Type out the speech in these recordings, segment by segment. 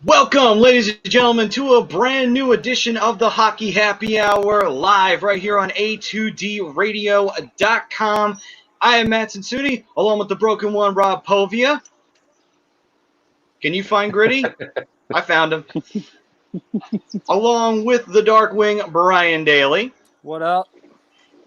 Welcome, ladies and gentlemen, to a brand new edition of the Hockey Happy Hour, live right here on A2DRadio.com. I am Matt Sensuni, along with the broken one, Rob Povia. Can you find Gritty? I found him. Along with the Dark Wing, Brian Daly. What up?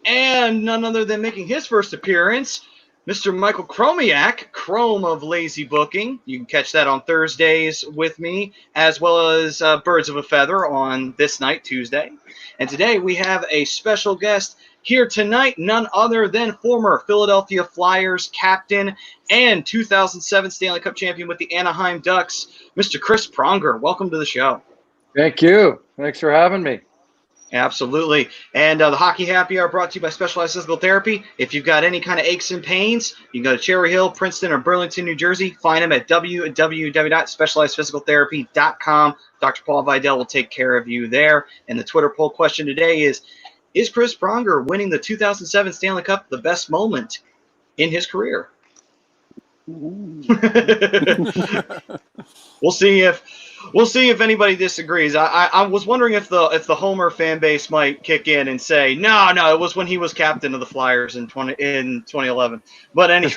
And none other than making his first appearance, Mr. Michael Chromiak, Chrome of Lazy Booking. You can catch that on Thursdays with me, as well as Birds of a Feather on this night, Tuesday. And today we have a special guest here tonight, none other than former Philadelphia Flyers captain and 2007 Stanley Cup champion with the Anaheim Ducks, Mr. Chris Pronger. Welcome to the show. Thank you. Thanks for having me. Absolutely. And the Hockey Happy Hour brought to you by Specialized Physical Therapy. If you've got any kind of aches and pains, you can go to Cherry Hill, Princeton, or Burlington, New Jersey. Find them at www.specializedphysicaltherapy.com. Dr. Paul Vidal will take care of you there. And the Twitter poll question today is Chris Pronger winning the 2007 Stanley Cup the best moment in his career? We'll see if anybody disagrees. I was wondering if the Homer fan base might kick in and say no, it was when he was captain of the Flyers in 2011. But anyway,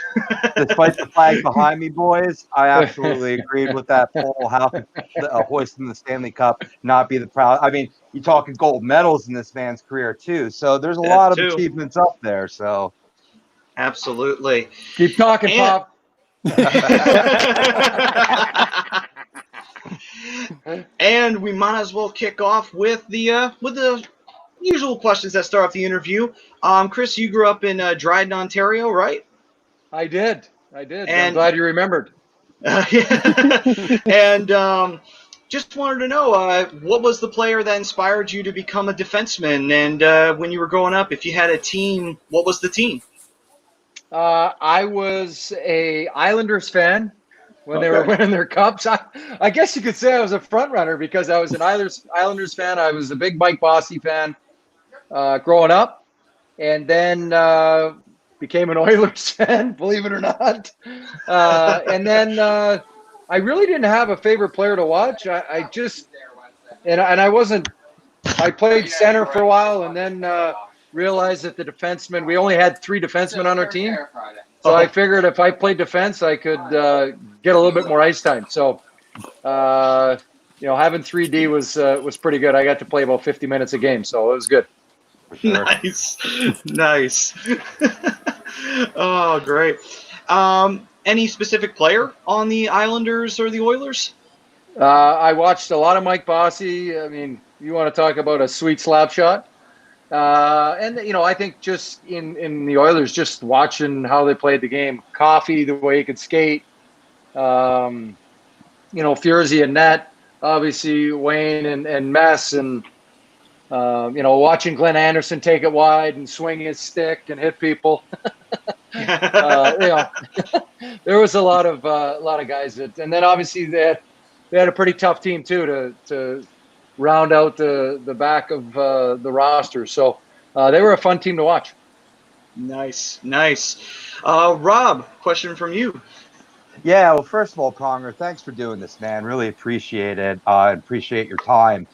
Despite the flag behind me, boys, I absolutely agreed with that poll. How could hoisting the Stanley Cup not be the proud? I mean, you're talking gold medals in this man's career too. So there's a lot of achievements up there. So absolutely, keep talking, Pop. And we might as well kick off with the usual questions that start off the interview. Chris, you grew up in Dryden, Ontario, right? I did. And, I'm glad you remembered. And just wanted to know, what was the player that inspired you to become a defenseman? And when you were growing up, if you had a team, what was the team? I was a Islanders fan when they were winning their cups. I guess you could say I was a front runner because I was an Islanders fan. I was a big Mike Bossy fan growing up, and then became an Oilers fan, believe it or not. And then I really didn't have a favorite player to watch. I played center for a while, and then realized that the defensemen, we only had 3 defensemen on our team. So I figured if I played defense, I could get a little bit more ice time. So, having 3D was pretty good. I got to play about 50 minutes a game, so it was good. Sure. Nice. Oh, great. Any specific player on the Islanders or the Oilers? I watched a lot of Mike Bossy. I mean, you want to talk about a sweet slap shot. And I think just in the Oilers, just watching how they played the game, Coffey, the way he could skate, Furzy and net, obviously Wayne and Mess, and watching Glenn Anderson take it wide and swing his stick and hit people. There was a lot of guys that, and then obviously they had a pretty tough team too to round out the back of the roster. So they were a fun team to watch. Nice. Rob, question from you. yeah. Well, first of all, Pronger, thanks for doing this, man. Really appreciate it. Appreciate your time.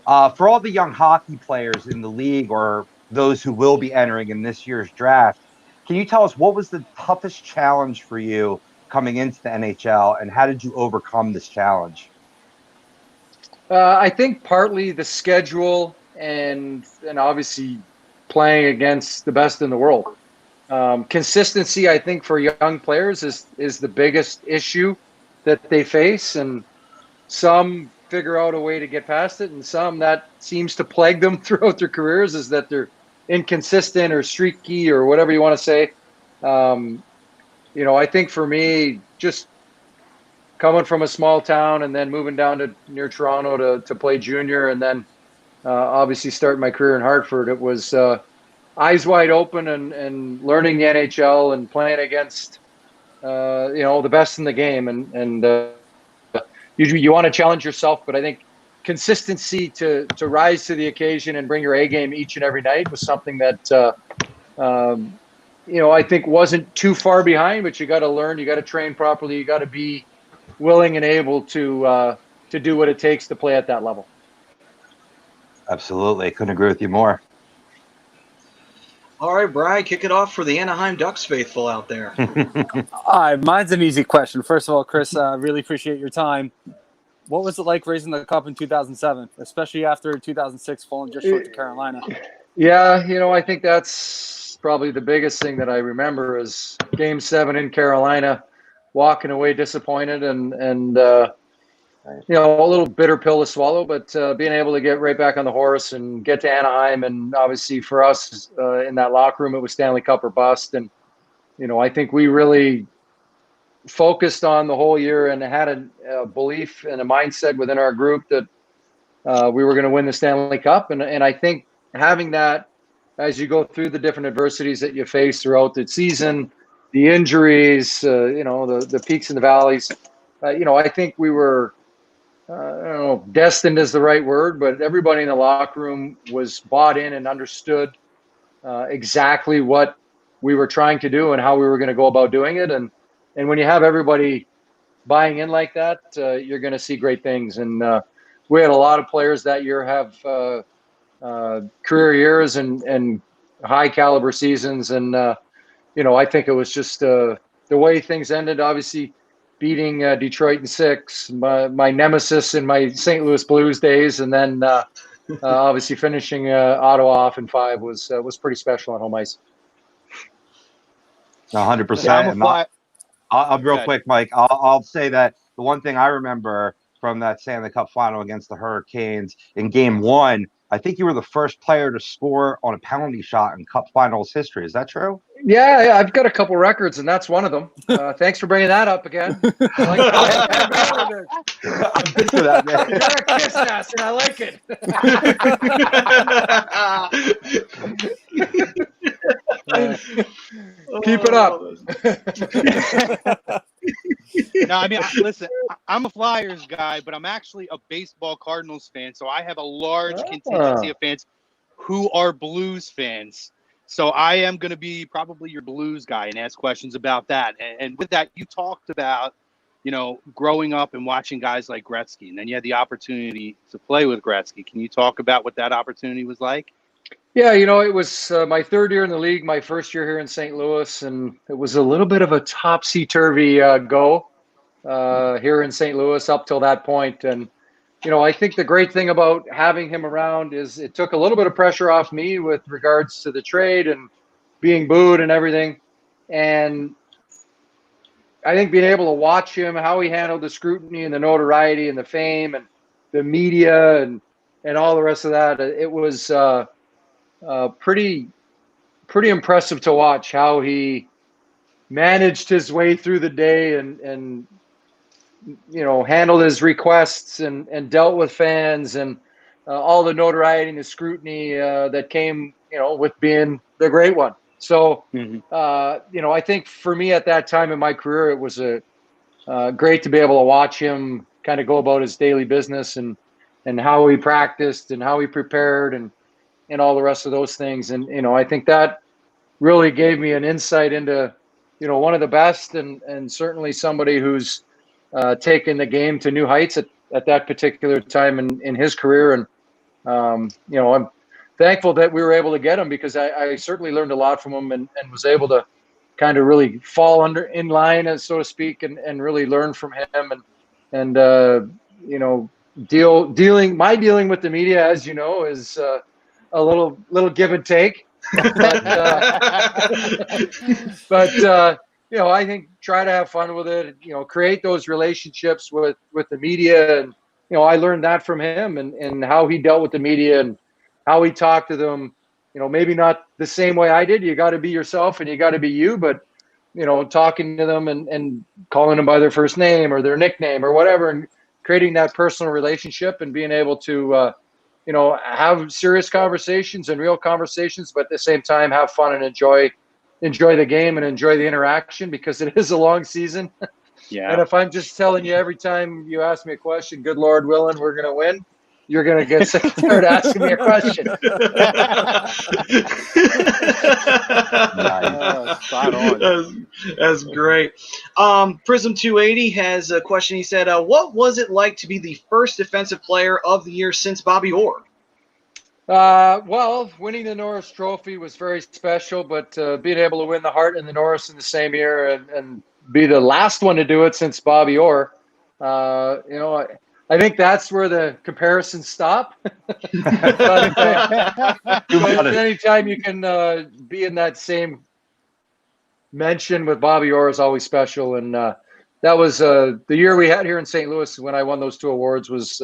For all the young hockey players in the league or those who will be entering in this year's draft, can you tell us what was the toughest challenge for you coming into the NHL, and how did you overcome this challenge? I think partly the schedule and obviously playing against the best in the world. Consistency, I think, for young players is the biggest issue that they face, and some figure out a way to get past it, and some that seems to plague them throughout their careers is that they're inconsistent or streaky or whatever you want to say. I think for me, just coming from a small town and then moving down to near Toronto to play junior, and then obviously starting my career in Hartford, it was eyes wide open and learning the NHL and playing against the best in the game, and you want to challenge yourself, but I think consistency to rise to the occasion and bring your A game each and every night was something that I think wasn't too far behind, but you got to learn, you got to train properly, you got to be willing and able to to do what it takes to play at that level. Absolutely. Couldn't agree with you more. All right, Brian, kick it off for the Anaheim Ducks faithful out there. All right, mine's an easy question. First of all, Chris, really appreciate your time. What was it like raising the cup in 2007, especially after 2006 falling just short to Carolina? Yeah, I think that's probably the biggest thing that I remember is Game 7 in Carolina, walking away disappointed and a little bitter pill to swallow, but being able to get right back on the horse and get to Anaheim. And obviously for us in that locker room, it was Stanley Cup or bust. And, I think we really focused on the whole year and had a belief and a mindset within our group that we were going to win the Stanley Cup. And I think having that as you go through the different adversities that you face throughout the season, the injuries, the peaks and the valleys, I think we were, I don't know, destined is the right word, but everybody in the locker room was bought in and understood exactly what we were trying to do and how we were going to go about doing it. And when you have everybody buying in like that, you're going to see great things. And we had a lot of players that year have career years and high caliber seasons. And, I think it was just the way things ended, obviously beating Detroit in 6, my nemesis in my St. Louis Blues days. And then obviously finishing Ottawa off in 5 was pretty special on home ice. 100%. I'll real quick, Mike. I'll say that the one thing I remember from that Stanley Cup final against the Hurricanes in Game 1, I think you were the first player to score on a penalty shot in Cup Finals history. Is that true? Yeah, I've got a couple records, and that's one of them. Thanks for bringing that up again. I'm good for that, man. You got a kiss ass, and I like it. Keep it up. No, I mean, listen, I'm a Flyers guy, but I'm actually a baseball Cardinals fan, so I have a large contingency of fans who are Blues fans. So I am going to be probably your Blues guy and ask questions about that. And with that, you talked about, growing up and watching guys like Gretzky, and then you had the opportunity to play with Gretzky. Can you talk about what that opportunity was like? Yeah, it was my third year in the league, my first year here in St. Louis, and it was a little bit of a topsy-turvy go here in St. Louis up till that point. And, I think the great thing about having him around is it took a little bit of pressure off me with regards to the trade and being booed and everything. And I think being able to watch him, how he handled the scrutiny and the notoriety and the fame and the media and all the rest of that, it was pretty impressive to watch how he managed his way through the day and handled his requests and dealt with fans and all the notoriety and the scrutiny that came, with being the great one. So, I think for me at that time in my career, it was great to be able to watch him kind of go about his daily business and how he practiced and how he prepared and all the rest of those things. And, I think that really gave me an insight into, one of the best and certainly somebody who's taken the game to new heights at that particular time in his career. And, I'm thankful that we were able to get him because I certainly learned a lot from him and was able to kind of really fall in line, as so to speak, and really learn from him and dealing with the media, as you know, is a little give and take. But I think try to have fun with it, create those relationships with the media. And, I learned that from him and how he dealt with the media and how he talked to them, maybe not the same way I did. You got to be yourself and you got to be you, but, talking to them and calling them by their first name or their nickname or whatever, and creating that personal relationship and being able to, have serious conversations and real conversations, but at the same time, have fun and enjoy the game and enjoy the interaction because it is a long season. Yeah. And if I'm just telling you every time you ask me a question, good Lord willing, we're going to win, you're going to get sick and tired of asking me a question. Spot on. That's great. Prism 280 has a question. He said, what was it like to be the first defensive player of the year since Bobby Orr? Well, winning the Norris Trophy was very special, but being able to win the Hart and the Norris in the same year and be the last one to do it since Bobby Orr, I think that's where the comparisons stop. but anytime you can be in that same mention with Bobby Orr is always special. And that was the year we had here in St. Louis when I won those two awards was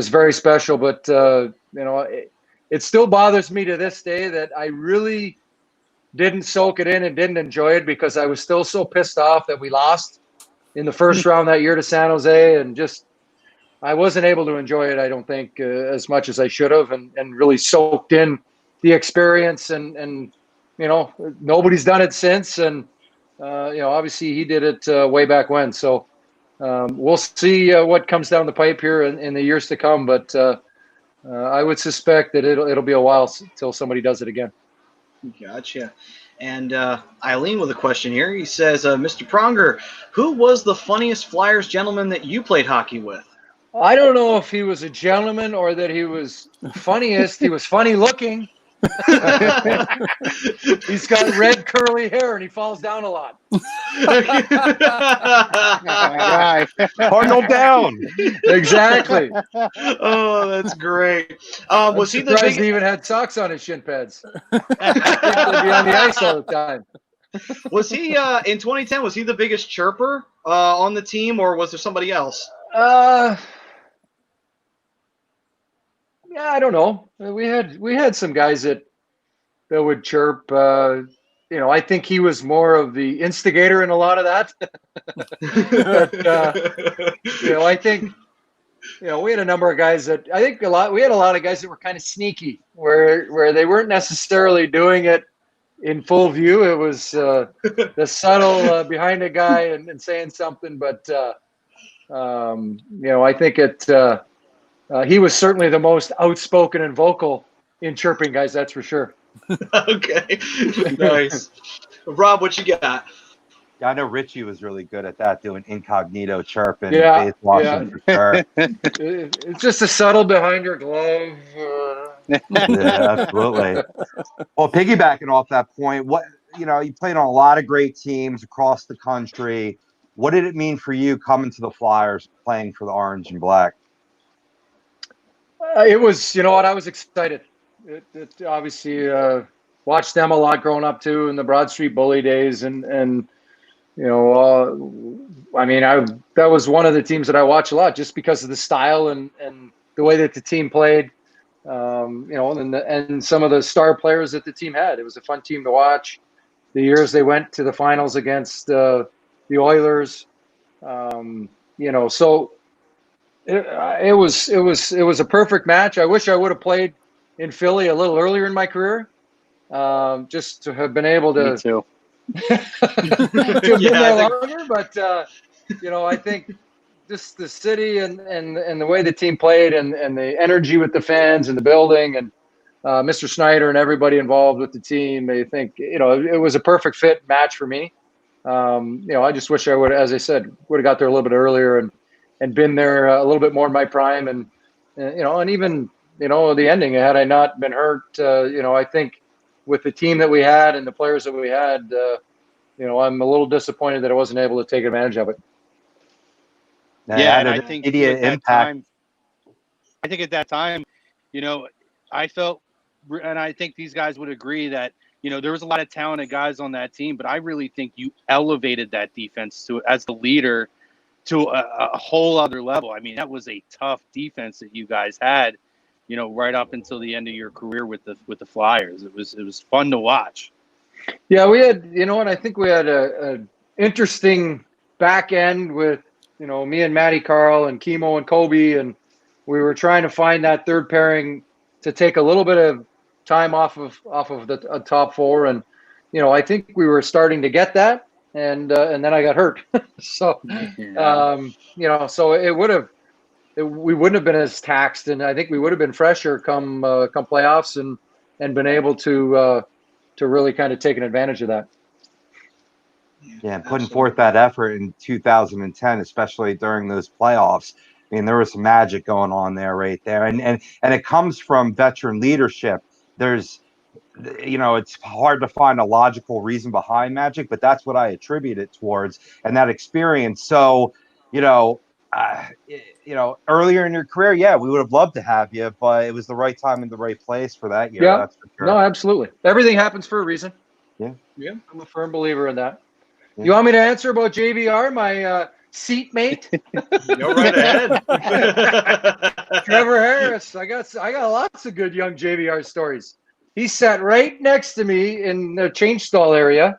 very special. But, it still bothers me to this day that I really didn't soak it in and didn't enjoy it because I was still so pissed off that we lost in the first round that year to San Jose, and just I wasn't able to enjoy it, I don't think, as much as I should have, and really soaked in the experience. And nobody's done it since. And, obviously he did it way back when. So we'll see what comes down the pipe here in the years to come. But I would suspect that it'll be a while till somebody does it again. Gotcha. And Eileen with a question here. He says, Mr. Pronger, who was the funniest Flyers gentleman that you played hockey with? I don't know if he was a gentleman or that he was funniest. He was funny looking. He's got red curly hair and he falls down a lot. Cardinal down. Exactly. Oh, that's great. Was he the biggest? He even had socks on his shin pads. He'd be on the ice all the time. Was he in 2010? Was he the biggest chirper on the team, or was there somebody else? Yeah, I don't know. We had some guys that would chirp. I think he was more of the instigator in a lot of that. But, I think we had a number of guys that we had a lot of guys that were kind of sneaky, where they weren't necessarily doing it in full view. It was the subtle behind a guy and saying something. But I think he was certainly the most outspoken and vocal in chirping guys, that's for sure. Okay, nice. Rob, what you got? Yeah, I know Richie was really good at that, doing incognito chirping. Yeah, washing for sure. It's just a subtle behind your glove. Yeah, absolutely. Well, piggybacking off that point, you played on a lot of great teams across the country. What did it mean for you coming to the Flyers, playing for the Orange and Black? It was, I was excited. It obviously watched them a lot growing up too in the Broad Street Bully days, and that was one of the teams that I watched a lot just because of the style and the way that the team played, and some of the star players that the team had. It was a fun team to watch. The years they went to the finals against the Oilers, so. It was a perfect match. I wish I would have played in Philly a little earlier in my career, just to have been able to. Me too. to have been there longer, but I think just the city and the way the team played and the energy with the fans and the building and Mr. Snyder and everybody involved with the team. I think it was a perfect fit match for me. I just wish I would, as I said, would have got there a little bit earlier and been there a little bit more in my prime, and even the ending, had I not been hurt, I think with the team that we had and the players that we had, I'm a little disappointed that I wasn't able to take advantage of it. Yeah, and I think at that time, I felt, and I think these guys would agree that there was a lot of talented guys on that team, but I really think you elevated that defense as the leader to a whole other level. I mean, that was a tough defense that you guys had, right up until the end of your career with the Flyers. It was fun to watch. Yeah, we had, I think we had a interesting back end with, me and Matty Carl and Kimo and Kobe, and we were trying to find that third pairing to take a little bit of time off of the top four, and I think we were starting to get that. And then I got hurt. So, so it would have, we wouldn't have been as taxed, and I think we would have been fresher come playoffs and been able to really kind of take an advantage of that. Yeah, and putting forth that effort in 2010, especially during those playoffs. I mean, there was some magic going on there, right there, and it comes from veteran leadership. There's, it's hard to find a logical reason behind magic, but that's what I attribute it towards, and that experience. So, earlier in your career, yeah, we would have loved to have you, but it was the right time and the right place for that year. Yeah, that's for sure. No, absolutely. Everything happens for a reason. Yeah. I'm a firm believer in that. Yeah. You want me to answer about JVR, my seatmate? Go right ahead. Trevor Harris. I got lots of good young JVR stories. He sat right next to me in the change stall area,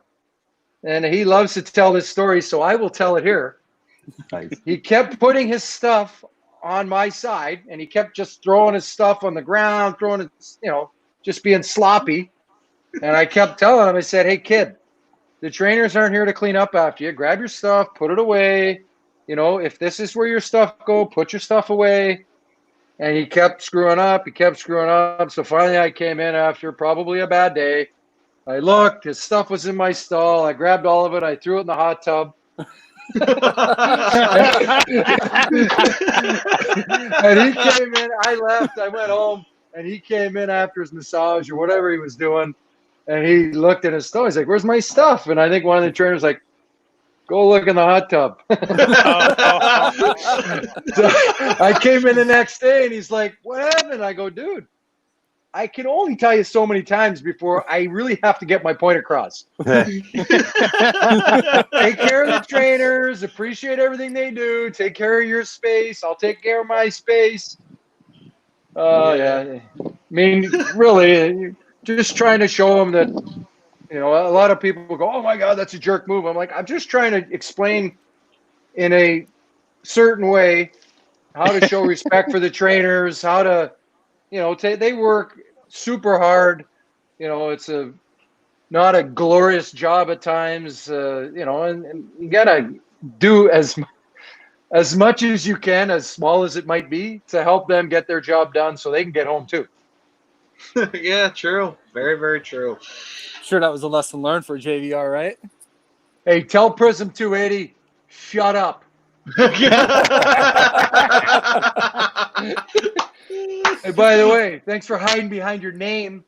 and he loves to tell this story, so I will tell it here. Nice. He kept putting his stuff on my side, and he kept just throwing his stuff on the ground, throwing it, just being sloppy. And I kept telling him, I said, "Hey, kid, the trainers aren't here to clean up after you. Grab your stuff, put it away. If this is where your stuff go, put your stuff away." And he kept screwing up. So finally I came in after probably a bad day. I looked, his stuff was in my stall. I grabbed all of it. I threw it in the hot tub. And he came in. I left. I went home. And he came in after his massage or whatever he was doing. And he looked at his stuff. He's like, "Where's my stuff?" And I think one of the trainers was like, "Go look in the hot tub." So I came in the next day and he's like, "What happened?" I go, "Dude, I can only tell you so many times before I really have to get my point across. Take care of the trainers, appreciate everything they do, take care of your space. I'll take care of my space." Yeah. I mean, really, just trying to show them that, a lot of people go, "Oh my God, that's a jerk move." I'm like, I'm just trying to explain in a certain way how to show respect for the trainers, how to, they work super hard. It's not a glorious job at times, and you gotta do as much as you can, as small as it might be, to help them get their job done so they can get home too. Yeah, true. Very, very true. Sure, that was a lesson learned for JVR, right? Hey, tell Prism 280, shut up. Hey, by the way, thanks for hiding behind your name.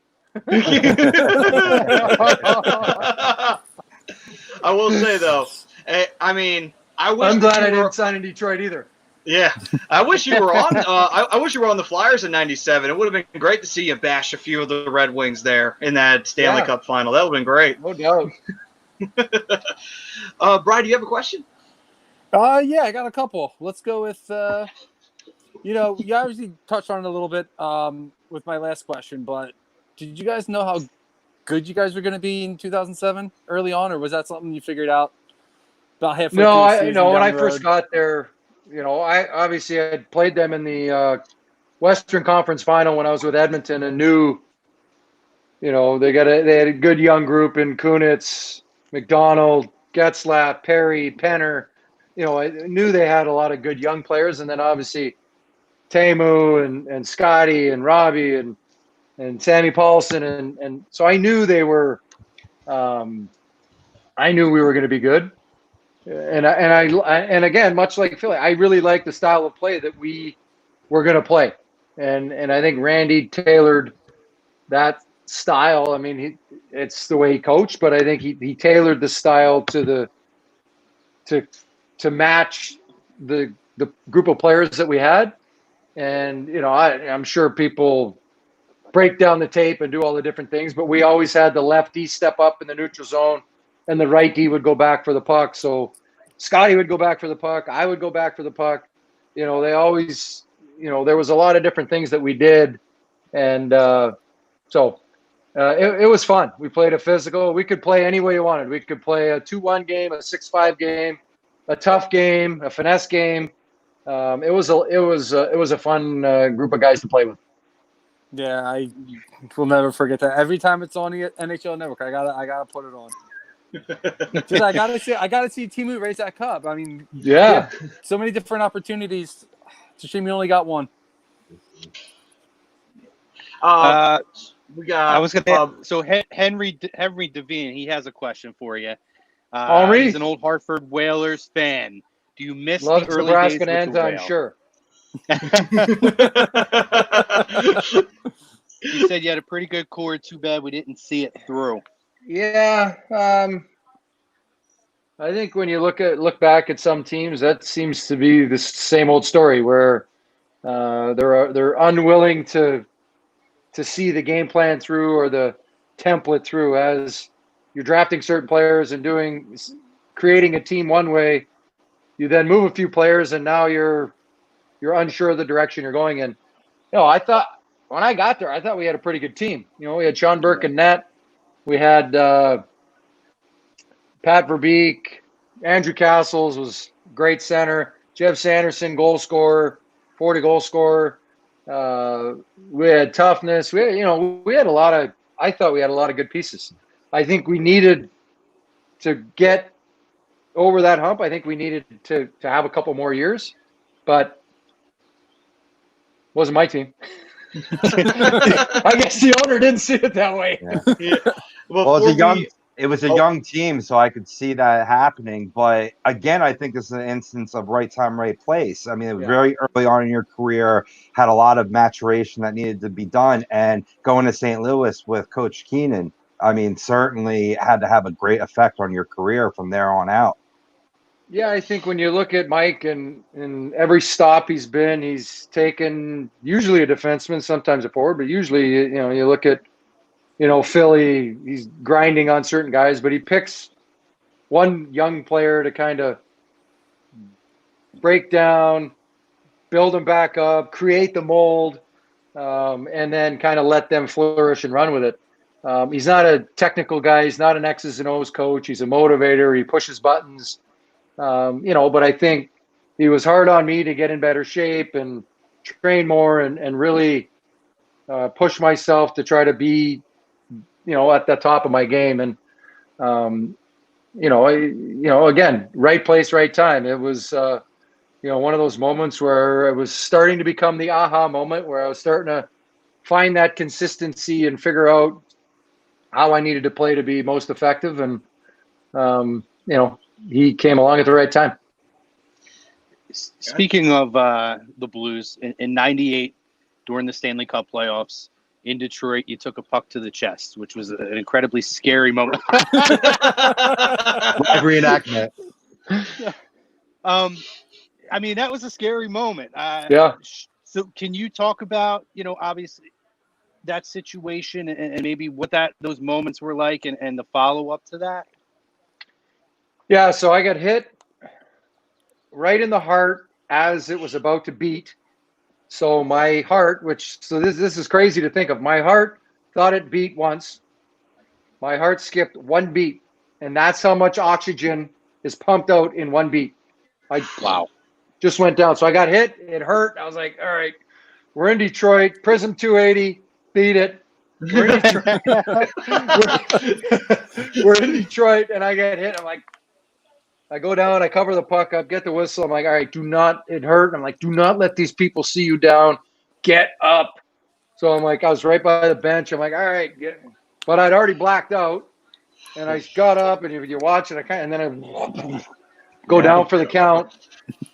I will say though, I mean, I wish. I'm glad I didn't sign in Detroit either. Yeah, I wish you were on. I wish you were on the Flyers in '97. It would have been great to see you bash a few of the Red Wings there in that Stanley Cup final. That would have been great. No doubt. Brian, do you have a question? Yeah, I got a couple. Let's go with. You obviously touched on it a little bit with my last question, but did you guys know how good you guys were going to be in 2007 early on, or was that something you figured out about halfway through the season? No. When I first got there, I obviously had played them in the Western Conference Final when I was with Edmonton, and knew, they had a good young group in Kunitz, McDonald, Getzlaff, Perry, Penner. I knew they had a lot of good young players, and then obviously Teemu and Scotty and Robbie and Sammy Paulson, and so I knew they were. I knew we were going to be good, and again, much like Philly, I really like the style of play that we were going to play, and I think Randy tailored that style. I mean, it's the way he coached, but I think he tailored the style to match the group of players that we had. And, I'm sure people break down the tape and do all the different things, but we always had the lefty step up in the neutral zone and the righty would go back for the puck. So Scotty would go back for the puck. I would go back for the puck. They always, there was a lot of different things that we did. And so it was fun. We played a physical. We could play any way you wanted. We could play a 2-1 game, a 6-5 game, a tough game, a finesse game. It was a fun group of guys to play with. Yeah, I will never forget that. Every time it's on the NHL Network, I gotta put it on. Just, I gotta see Teemu raise that cup. I mean, yeah, so many different opportunities It's a shame you only got one. We got. I was gonna. So Henry Devine, he has a question for you. Henri? He's an old Hartford Whalers fan. Do you miss Loves the early Nebraska days and with the I'm Whale? sure. You said you had a pretty good core. Too bad we didn't see it through. Yeah, I think when you look back at some teams, that seems to be the same old story where they're unwilling to see the game plan through or the template through as you're drafting certain players and creating a team one way. You then move a few players and now you're unsure of the direction you're going in. I thought when I got there, I thought we had a pretty good team. We had Sean Burke in net. We had Pat Verbeek, Andrew Castles was great center. Jeff Sanderson, goal scorer, 40 goal scorer. We had toughness. We had a lot of. I thought we had a lot of good pieces. I think we needed to get over that hump. I think we needed to have a couple more years, but wasn't my team. I guess the owner didn't see it that way. Yeah. Well, it was a young team, so I could see that happening. But again, I think this is an instance of right time, right place. I mean, it was very early on in your career, had a lot of maturation that needed to be done. And going to St. Louis with Coach Keenan, I mean, certainly had to have a great effect on your career from there on out. Yeah, I think when you look at Mike and every stop he's been, he's taken usually a defenseman, sometimes a forward, but usually, you look at, Philly, he's grinding on certain guys, but he picks one young player to kind of break down, build them back up, create the mold, and then kind of let them flourish and run with it. He's not a technical guy. He's not an X's and O's coach. He's a motivator. He pushes buttons. But I think he was hard on me to get in better shape and train more and really push myself to try to be, at the top of my game. And, again, right place, right time. It was, one of those moments where it was starting to become the aha moment where I was starting to find that consistency and figure out how I needed to play to be most effective. And, he came along at the right time. Speaking of the Blues, in '98, during the Stanley Cup playoffs in Detroit, you took a puck to the chest, which was an incredibly scary moment. Reenactment. I mean, that was a scary moment. Yeah. So can you talk about, obviously that situation and maybe what those moments were like and the follow-up to that? Yeah, so I got hit right in the heart as it was about to beat. So my heart, this is crazy to think of. My heart thought it beat once. My heart skipped one beat, and that's how much oxygen is pumped out in one beat. Wow. Just went down. So I got hit. It hurt. I was like, all right, we're in Detroit. Prism 280, beat it. We're in Detroit, we're in Detroit and I get hit. I'm like, I go down, I cover the puck up, get the whistle. I'm like, all right, it hurt. I'm like, do not let these people see you down. Get up. So I'm like, I was right by the bench. I'm like, all right. But I'd already blacked out. And I got up, and if you watch it, and then I go down for the count.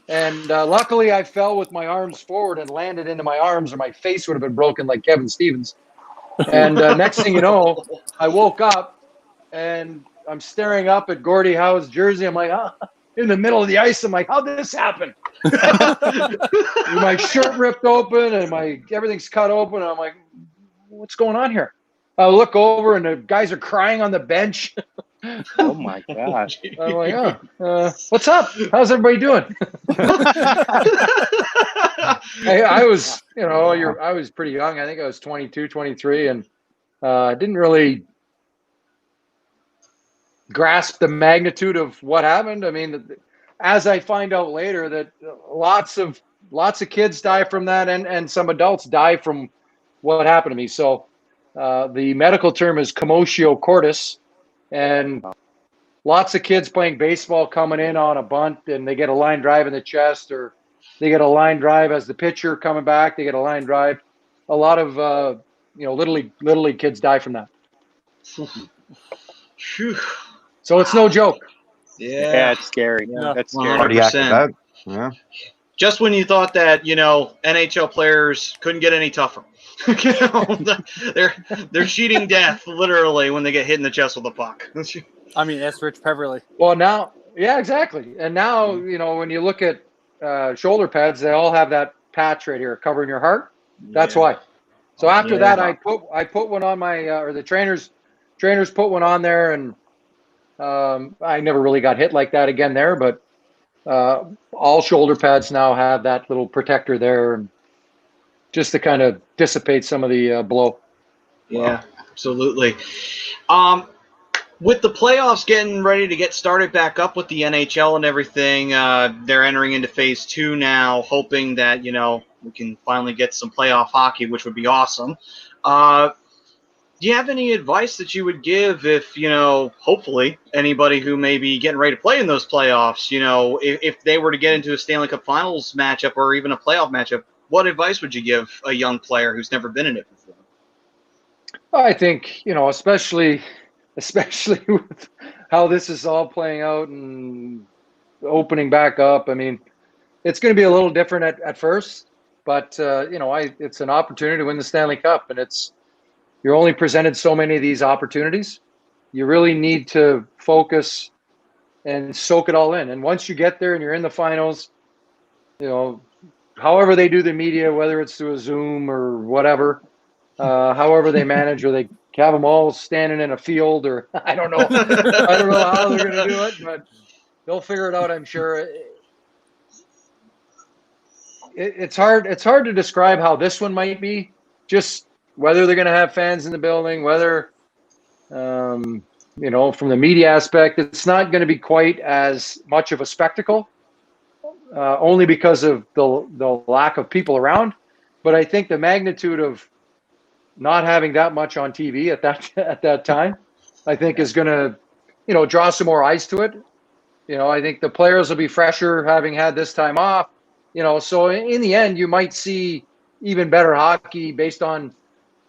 And luckily, I fell with my arms forward and landed into my arms, or my face would have been broken like Kevin Stevens. And next thing you know, I woke up, and I'm staring up at Gordie Howe's jersey. I'm like, in the middle of the ice. I'm like, how'd this happen? My shirt ripped open and everything's cut open. And I'm like, what's going on here? I look over and the guys are crying on the bench. Oh my gosh! I'm like, what's up? How's everybody doing? I was, I was pretty young. I think I was 22, 23, and didn't really grasp the magnitude of what happened. I mean, as I find out later that lots of kids die from that and some adults die from what happened to me. So the medical term is commotio cordis, and lots of kids playing baseball coming in on a bunt and they get a line drive in the chest or They get a line drive as the pitcher coming back. They get a line drive. A lot of little league kids die from that. Phew. So it's no joke. Yeah, it's scary. Yeah. That's scary. 100%. Yeah. Just when you thought that, NHL players couldn't get any tougher. They're cheating death, literally, when they get hit in the chest with a puck. I mean, that's Rich Peverly. Well, now, yeah, exactly. And now, when you look at shoulder pads, they all have that patch right here covering your heart. That's why. So after that, I put one on my or the trainers put one on there, and I never really got hit like that again there. But all shoulder pads now have that little protector there, and just to kind of dissipate some of the blow. Yeah, absolutely. With the playoffs getting ready to get started back up with the NHL and everything, they're entering into phase 2 now, hoping that, we can finally get some playoff hockey, which would be awesome. Do you have any advice that you would give if, hopefully anybody who may be getting ready to play in those playoffs, if they were to get into a Stanley Cup Finals matchup or even a playoff matchup, what advice would you give a young player who's never been in it before? I think, especially with how this is all playing out and opening back up. I mean, it's going to be a little different at first, but it's an opportunity to win the Stanley Cup, and you're only presented so many of these opportunities. You really need to focus and soak it all in. And once you get there and you're in the finals, however they do the media, whether it's through a Zoom or whatever, however they manage, or they have them all standing in a field, or I don't know. I don't know how they're going to do it, but they'll figure it out, I'm sure. It's hard to describe how this one might be, just whether they're going to have fans in the building, whether, from the media aspect, it's not going to be quite as much of a spectacle, only because of the lack of people around. But I think the magnitude of not having that much on TV at that time, I think is going to, draw some more eyes to it. I think the players will be fresher having had this time off. So in the end, you might see even better hockey based on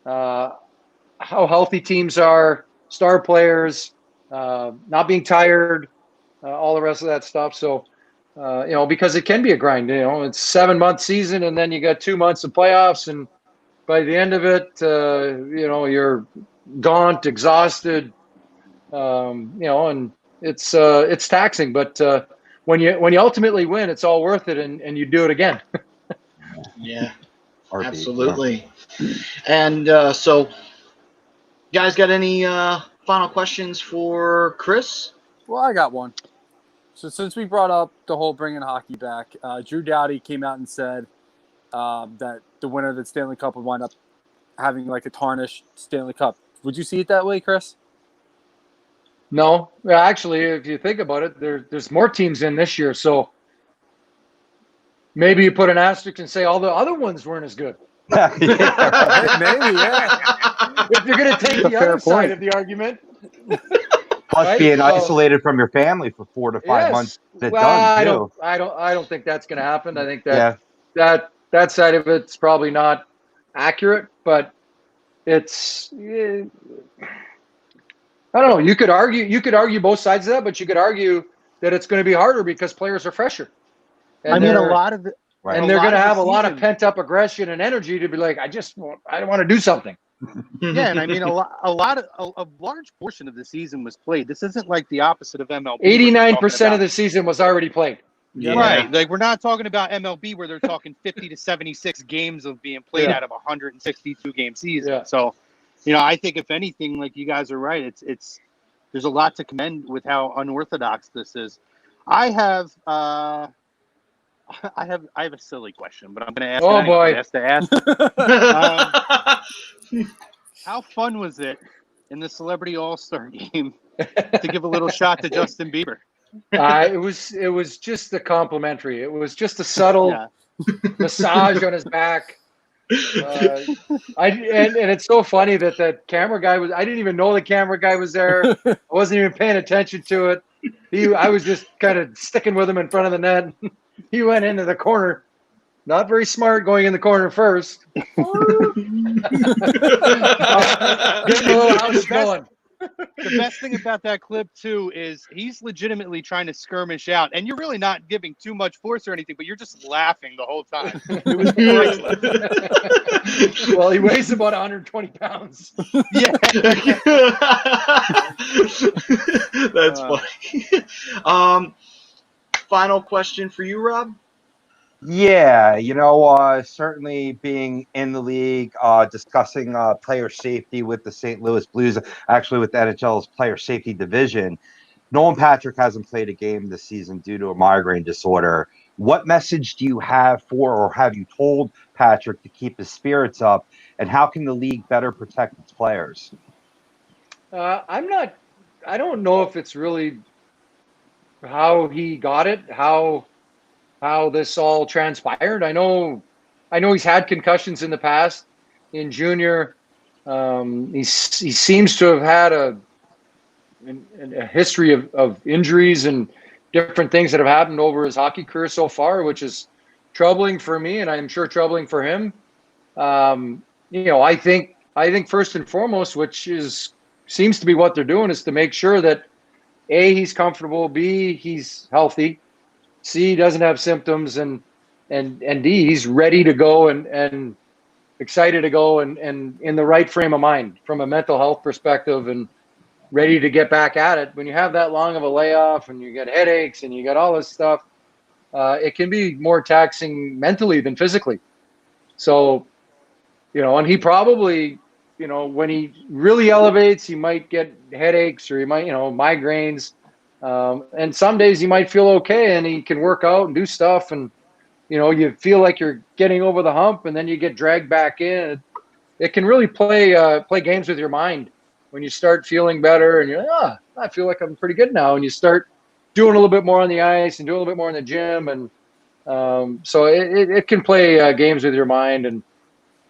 how healthy teams are, star players, not being tired, all the rest of that stuff. So, because it can be a grind. It's 7-month season, and then you got 2 months of playoffs, and by the end of it, you're gaunt, exhausted, and it's taxing. But when you ultimately win, it's all worth it, and you do it again. Yeah, absolutely. And so, guys, got any final questions for Chris? Well, I got one. So since we brought up the whole bringing hockey back, Drew Doughty came out and said that the winner of the Stanley Cup would wind up having like a tarnished Stanley Cup. Would you see it that way, Chris? No, actually, if you think about it, there's more teams in this year, so maybe you put an asterisk and say all the other ones weren't as good. Maybe, yeah. If you're going to take the other side of the argument. Plus, right? being isolated from your family for 4 to 5 months. I don't think that's going to happen. I think that side of it's probably not accurate, but it's. I don't know. You could argue both sides of that, but you could argue that it's going to be harder because players are fresher. And a lot of it. Right. And they're going to have a lot of pent-up aggression and energy to be like, I want to do something. Yeah, and a large portion of the season was played. This isn't like the opposite of MLB. 89% of the season was already played. Yeah. Right. Like, we're not talking about MLB where they're talking 50 to 76 games of being played out of a 162 game season. Yeah. So, I think if anything, like you guys are right, it's there's a lot to commend with how unorthodox this is. I have a silly question, but I'm going to ask. Oh boy! How fun was it in the Celebrity All-Star game to give a little shot to Justin Bieber? It was just a complimentary. It was just a subtle massage on his back. And it's so funny that the camera guy I didn't even know the camera guy was there. I wasn't even paying attention to it. I was just kind of sticking with him in front of the net. He went into the corner Not very smart going in the corner first. Getting a little house going. The best thing about that clip, too, is he's legitimately trying to skirmish out, and you're really not giving too much force or anything, but you're just laughing the whole time. It was priceless. Well, he weighs about 120 pounds. Yeah. That's funny. Final question for you, Rob. Yeah, certainly being in the league, discussing player safety with the St. Louis Blues, actually with the NHL's player safety division. Nolan Patrick hasn't played a game this season due to a migraine disorder. What message do you have for, or have you told Patrick to keep his spirits up, and how can the league better protect its players? I don't know if it's really how he got it, how this all transpired. I know he's had concussions in the past. In junior, he seems to have had a history of injuries and different things that have happened over his hockey career so far, which is troubling for me, and I'm sure troubling for him. I think first and foremost, which seems to be what they're doing, is to make sure that A, he's comfortable, B, he's healthy, C, doesn't have symptoms, and D, he's ready to go and excited to go and in the right frame of mind from a mental health perspective and ready to get back at it. When you have that long of a layoff and you get headaches and you got all this stuff, it can be more taxing mentally than physically. So, and he probably, when he really elevates, he might get headaches or he might, migraines. And some days he might feel okay and he can work out and do stuff. And, you feel like you're getting over the hump and then you get dragged back in. It can really play games with your mind when you start feeling better and you're like, I feel like I'm pretty good now. And you start doing a little bit more on the ice and doing a little bit more in the gym. And so it can play games with your mind. And,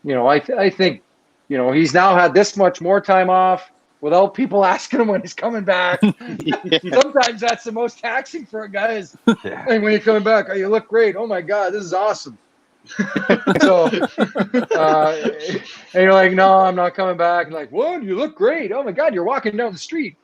I think, he's now had this much more time off without people asking him when he's coming back. Yeah. Sometimes that's the most taxing for a guy is, hey, when you're coming back, you look great. Oh my God, this is awesome. So, and you're like, no, I'm not coming back. And like, what? You look great. Oh my God, you're walking down the street.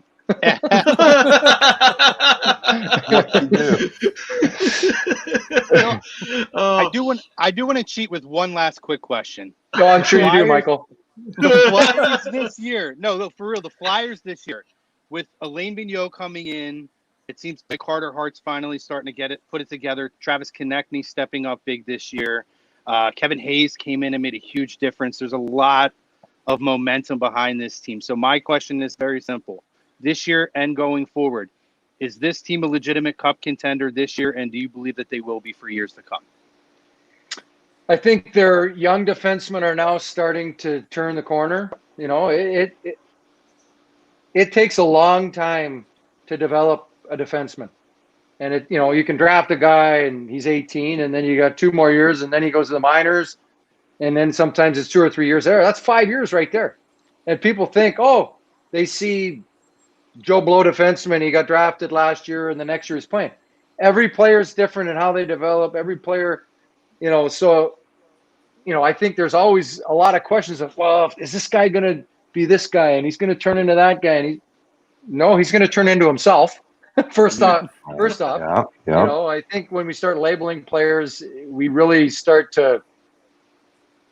I do want to cheat with one last quick question. No, I'm sure you do, Michael. The Flyers this year. No, for real, the Flyers this year with Alain Vigneault coming in. It seems like Carter Hart's finally starting to put it together. Travis Konechny stepping up big this year. Kevin Hayes came in and made a huge difference. There's a lot of momentum behind this team. So my question is very simple. This year and going forward, is this team a legitimate cup contender this year, and do you believe that they will be for years to come? I think their young defensemen are now starting to turn the corner. It takes a long time to develop a defenseman. And you can draft a guy and he's 18 and then you got 2 more years and then he goes to the minors and then sometimes it's 2 or 3 years there. That's 5 years right there. And people think, they see Joe Blow defenseman, he got drafted last year and the next year he's playing. Every player is different in how they develop. Every player, so, I think there's always a lot of questions of, well, is this guy going to be this guy and he's going to turn into that guy? And he's going to turn into himself. First off, yeah. I think when we start labeling players, we really start to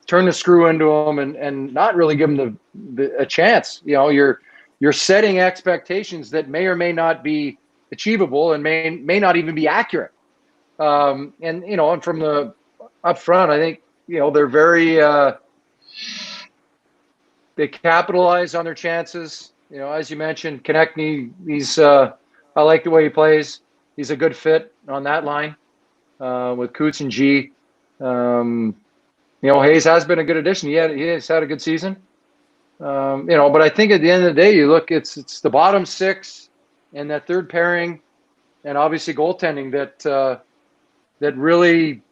turn the screw into them and not really give them a chance. You're setting expectations that may or may not be achievable and may not even be accurate. And from the up front, I think they're very they capitalize on their chances. As you mentioned, Konechny, he's I like the way he plays. He's a good fit on that line with Coots and G. Hayes has been a good addition. He has had a good season. But I think at the end of the day, you look, it's the bottom 6 and that third pairing, and obviously goaltending that really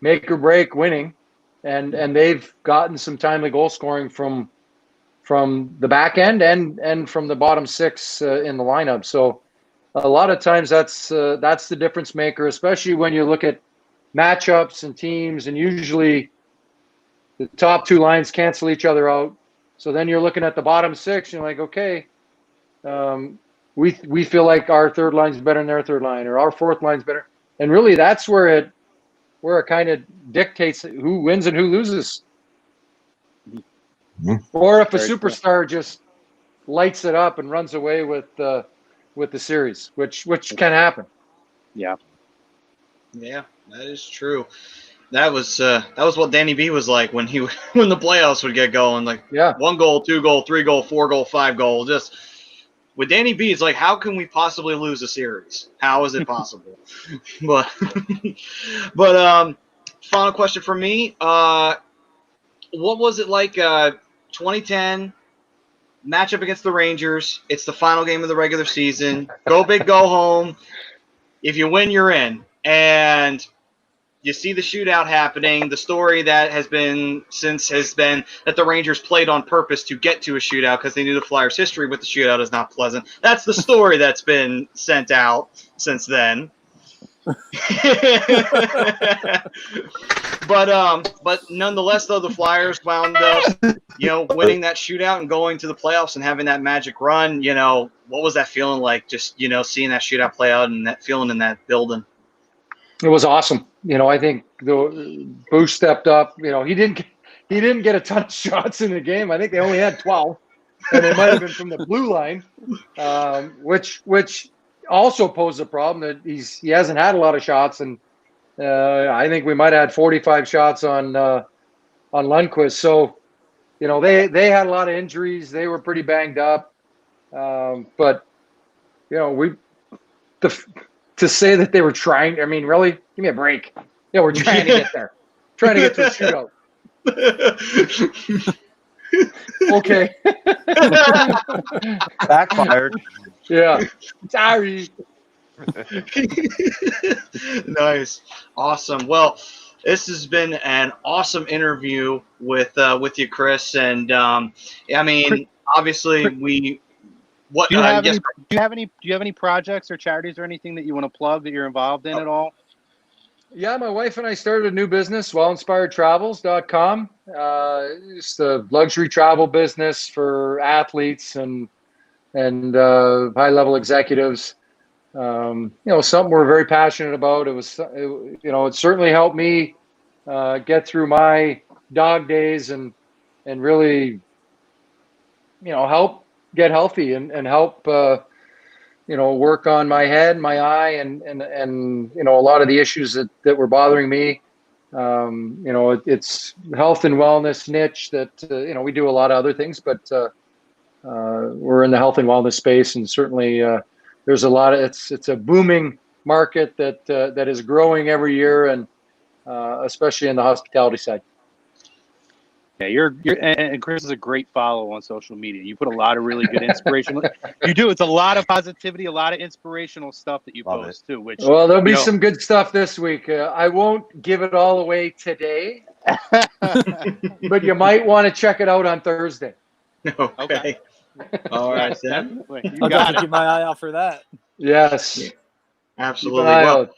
make or break winning. And they've gotten some timely goal scoring from the back end and from the bottom 6 in the lineup. So a lot of times that's the difference maker, especially when you look at matchups and teams, and usually the top two lines cancel each other out. So then you're looking at the bottom six, and you're like, okay, we feel like our third line's better than their third line, or our fourth line's better. And really, that's where it kind of dictates who wins and who loses. Or if a superstar just lights it up and runs away with the series, which can happen. Yeah. Yeah, that is true. That was what Danny B was like when the playoffs would get going. Like 1 goal, 2 goal, 3 goal, 4 goal, 5 goal. Just with Danny B, it's like, how can we possibly lose a series? How is it possible? but final question for me. What was it like? 2010 matchup against the Rangers. It's the final game of the regular season. Go big, go home. If you win, you're in. And you see the shootout happening. The story that has been that the Rangers played on purpose to get to a shootout because they knew the Flyers' history with the shootout is not pleasant. That's the story that's been sent out since then. But nonetheless, though, the Flyers wound up, winning that shootout and going to the playoffs and having that magic run. What was that feeling like? Just seeing that shootout play out and that feeling in that building. It was awesome. I think the Bush stepped up. He didn't get a ton of shots in the game. I think they only had 12, and they might have been from the blue line, which also posed a problem that he hasn't had a lot of shots, and I think we might have had 45 shots on Lundqvist. So, they had a lot of injuries. They were pretty banged up, but to say that they were trying, I mean, really, give me a break. Yeah, we're trying to get there, trying to get to a shootout. Okay. Backfired. Yeah. Sorry. Nice. Awesome. Well, this has been an awesome interview with you, Chris. And obviously do you have any projects or charities or anything that you want to plug that you're involved in at all? Yeah, my wife and I started a new business, wellinspiredtravels.com. It's the luxury travel business for athletes and high-level executives. Something we're very passionate about. It certainly helped me get through my dog days and really, help get healthy and help work on my head, my eye, and a lot of the issues that were bothering me. It's health and wellness niche that we do a lot of other things, but we're in the health and wellness space, and certainly there's a lot of it's a booming market that is growing every year, and especially in the hospitality side. Yeah, and Chris is a great follow on social media. You put a lot of really good inspirational. You do. It's a lot of positivity, a lot of inspirational stuff that you post too. Which there'll be some good stuff this week. I won't give it all away today, but you might want to check it out on Thursday. Okay. All right, then. I'll definitely keep my eye out for that. Yes. Yeah, absolutely.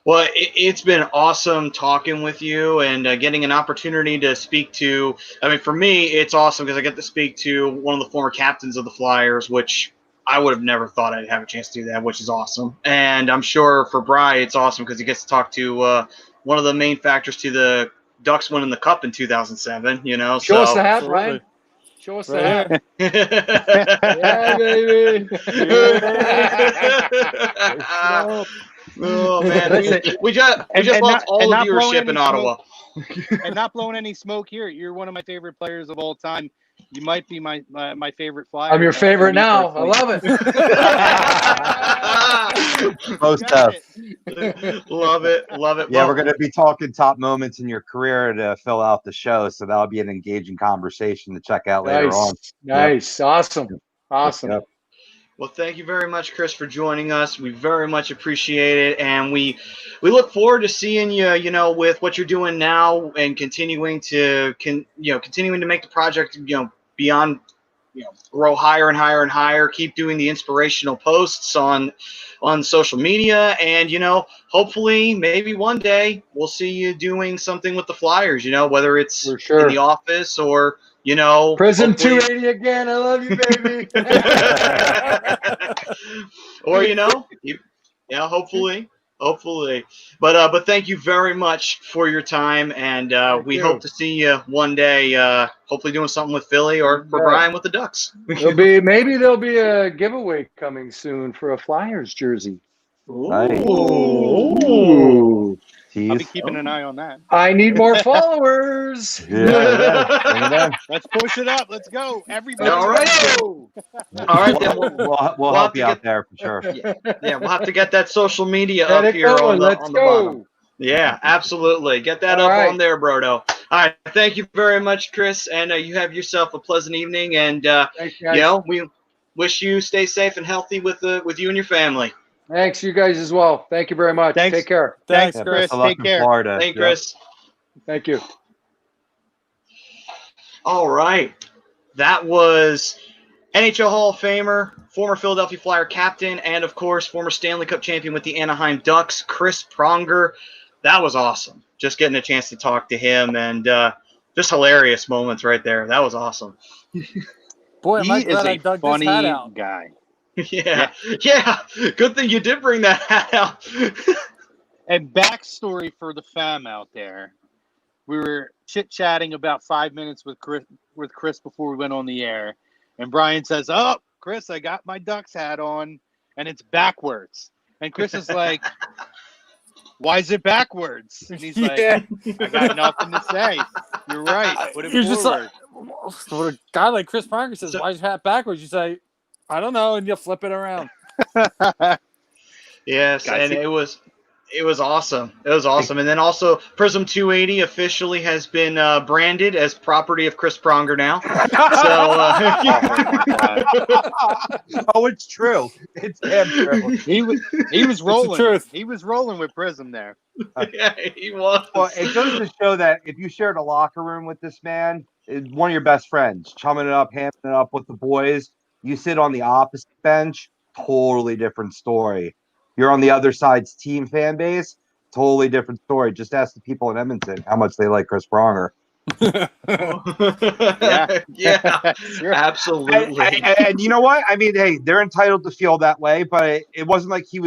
Well, it's been awesome talking with you and getting an opportunity to speak to. I mean, for me, it's awesome because I get to speak to one of the former captains of the Flyers, which I would have never thought I'd have a chance to do that, which is awesome. And I'm sure for Bry, it's awesome because he gets to talk to one of the main factors to the Ducks winning the Cup in 2007. Show us the hat, Brian. Show us the hat. Yeah, baby. Yeah. Oh man, we just lost all the viewership in Ottawa. And not blowing any smoke here. You're one of my favorite players of all time. You might be my favorite Flyer. I'm your favorite now. I love it. Most tough. Love it. Yeah, we're going to be talking top moments in your career to fill out the show, so that'll be an engaging conversation to check out later on. Nice. Yep. Awesome. Yep. Well, thank you very much, Chris, for joining us. We very much appreciate it, and we look forward to seeing you, with what you're doing now and continuing to make the project, beyond, grow higher and higher and higher. Keep doing the inspirational posts on social media, and hopefully, maybe one day we'll see you doing something with the Flyers. Whether it's For sure. in the office or Prism hopefully- 280 again. I love you, baby. or hopefully. But thank you very much for your time, and we you. hope to see you one day. Hopefully, doing something with Philly or for Brian with the Ducks. Maybe there'll be a giveaway coming soon for a Flyers jersey. Nice. Ooh. I'll be keeping an eye on that. I need more followers. Yeah. Bring it in. Let's push it up. Let's go. Everybody. All right. Go. All right, then We'll help you out there for sure. Yeah, we'll have to get that social media Get up it here going. on the Let's go. bottom. Yeah, absolutely. Get that All up right. on there, Brodo. All right, thank you very much, Chris, and you have yourself a pleasant evening. And Thanks, guys. we wish you stay safe and healthy with you and your family. Thanks, you guys as well. Thank you very much. Thanks. Take care. Thanks, Yeah, Chris. best of luck Take in care. Florida. Thank you, Yeah. Chris. Thank you. All right, that was NHL Hall of Famer, former Philadelphia Flyer captain, and of course, former Stanley Cup champion with the Anaheim Ducks, Chris Pronger. That was awesome. Just getting a chance to talk to him, and just hilarious moments right there. That was awesome. Boy, am He I is glad I a dug this funny hat out. guy. Yeah. Good thing you did bring that hat out. And backstory for the fam out there. We were chit-chatting about 5 minutes with Chris before we went on the air. And Brian says, "Oh, Chris, I got my Ducks hat on, and it's backwards." And Chris is like, "Why is it backwards?" And he's like, "I got nothing to say. You're right. Put it You're just forward." like, when a guy like Chris Pronger says, "Why is your hat backwards?" You say, "I don't know," and you flip it around. Yes, Guys, and it was awesome. It was awesome. And then also, Prism 280 officially has been branded as property of Chris Pronger now. Oh, it's true. It's damn true. He was rolling. truth. He was rolling with Prism there. Yeah, he was. Well, it goes to show that if you shared a locker room with this man, one of your best friends, chumming it up, hamming it up with the boys, you sit on the opposite bench, totally different story. You're on the other side's team fan base, totally different story. Just ask the people in Edmonton how much they like Chris Pronger. Yeah, Sure. absolutely. And you know what? I mean, hey, they're entitled to feel that way, but it wasn't like he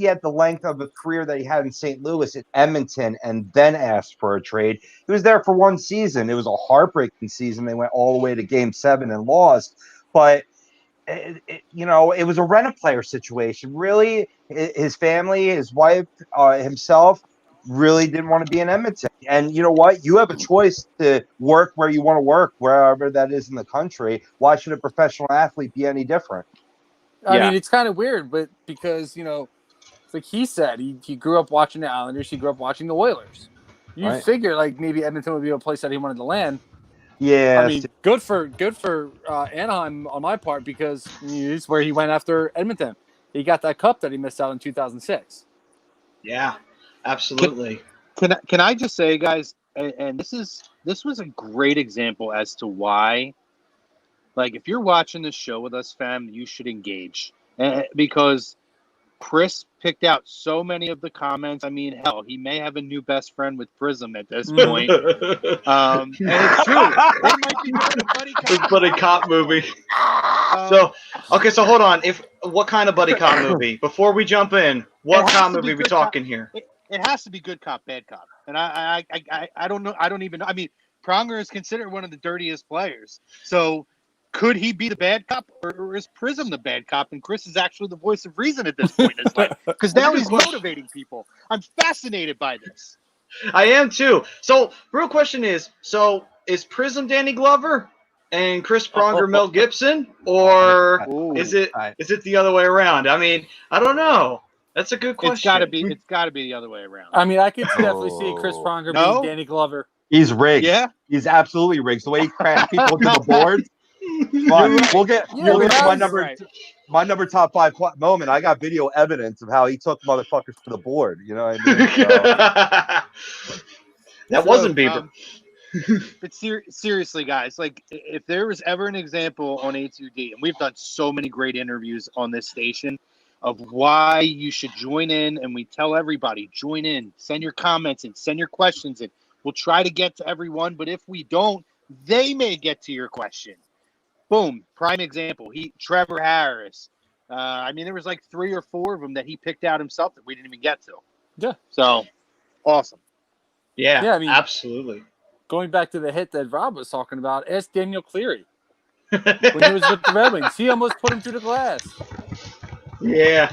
had the length of a career that he had in St. Louis at Edmonton and then asked for a trade. He was there for one season. It was a heartbreaking season. They went all the way to Game 7 and lost, but it was a rent-a-player situation. Really, his family, his wife, himself, really didn't want to be in Edmonton. And you know what? You have a choice to work where you want to work, wherever that is in the country. Why should a professional athlete be any different? I Yeah. mean, it's kind of weird, but because, like he said, he grew up watching the Islanders. He grew up watching the Oilers. You Right. figure like maybe Edmonton would be a place that he wanted to land. Yeah. I mean, good for Anaheim on my part, because it's where he went after Edmonton. He got that cup that he missed out in 2006. Yeah, absolutely. Can I just say, guys, and this was a great example as to why, like, if you're watching this show with us, fam, you should engage, because Chris picked out so many of the comments. I mean, hell, he may have a new best friend with Prism at this point. And it's true. They might be doing a buddy cop movie. So hold on. What kind of buddy cop movie? Before we jump in, what cop movie are we talking here? It has to be good cop, bad cop. And I don't know. I don't even know. I mean, Pronger is considered one of the dirtiest players. So could he be the bad cop, or is Prism the bad cop? And Chris is actually the voice of reason at this point in his life, because now he's motivating people. I'm fascinated by this. I am too. So, real question is Prism Danny Glover and Chris Pronger Mel Gibson, or is it the other way around? I mean, I don't know. That's a good question. It's gotta be the other way around. I mean, I could definitely see Chris Pronger being Danny Glover. He's rigged. Yeah, he's absolutely rigged. The way he cracks people to the board. Fun. We'll get my number top 5 moment. I got video evidence of how he took motherfuckers to the board. You know what I mean? So. That wasn't Bieber. But seriously, guys, like if there was ever an example on A2D, and we've done so many great interviews on this station of why you should join in, and we tell everybody, join in, send your comments in, send your questions in. We'll try to get to everyone, but if we don't, they may get to your question. Boom, prime example. Trevor Harris. I mean, there was like 3 or 4 of them that he picked out himself that we didn't even get to. Yeah. So, awesome. Yeah, I mean, absolutely. Going back to the hit that Rob was talking about, ask Daniel Cleary. When he was with the Red Wings, he almost put him through the glass. Yeah.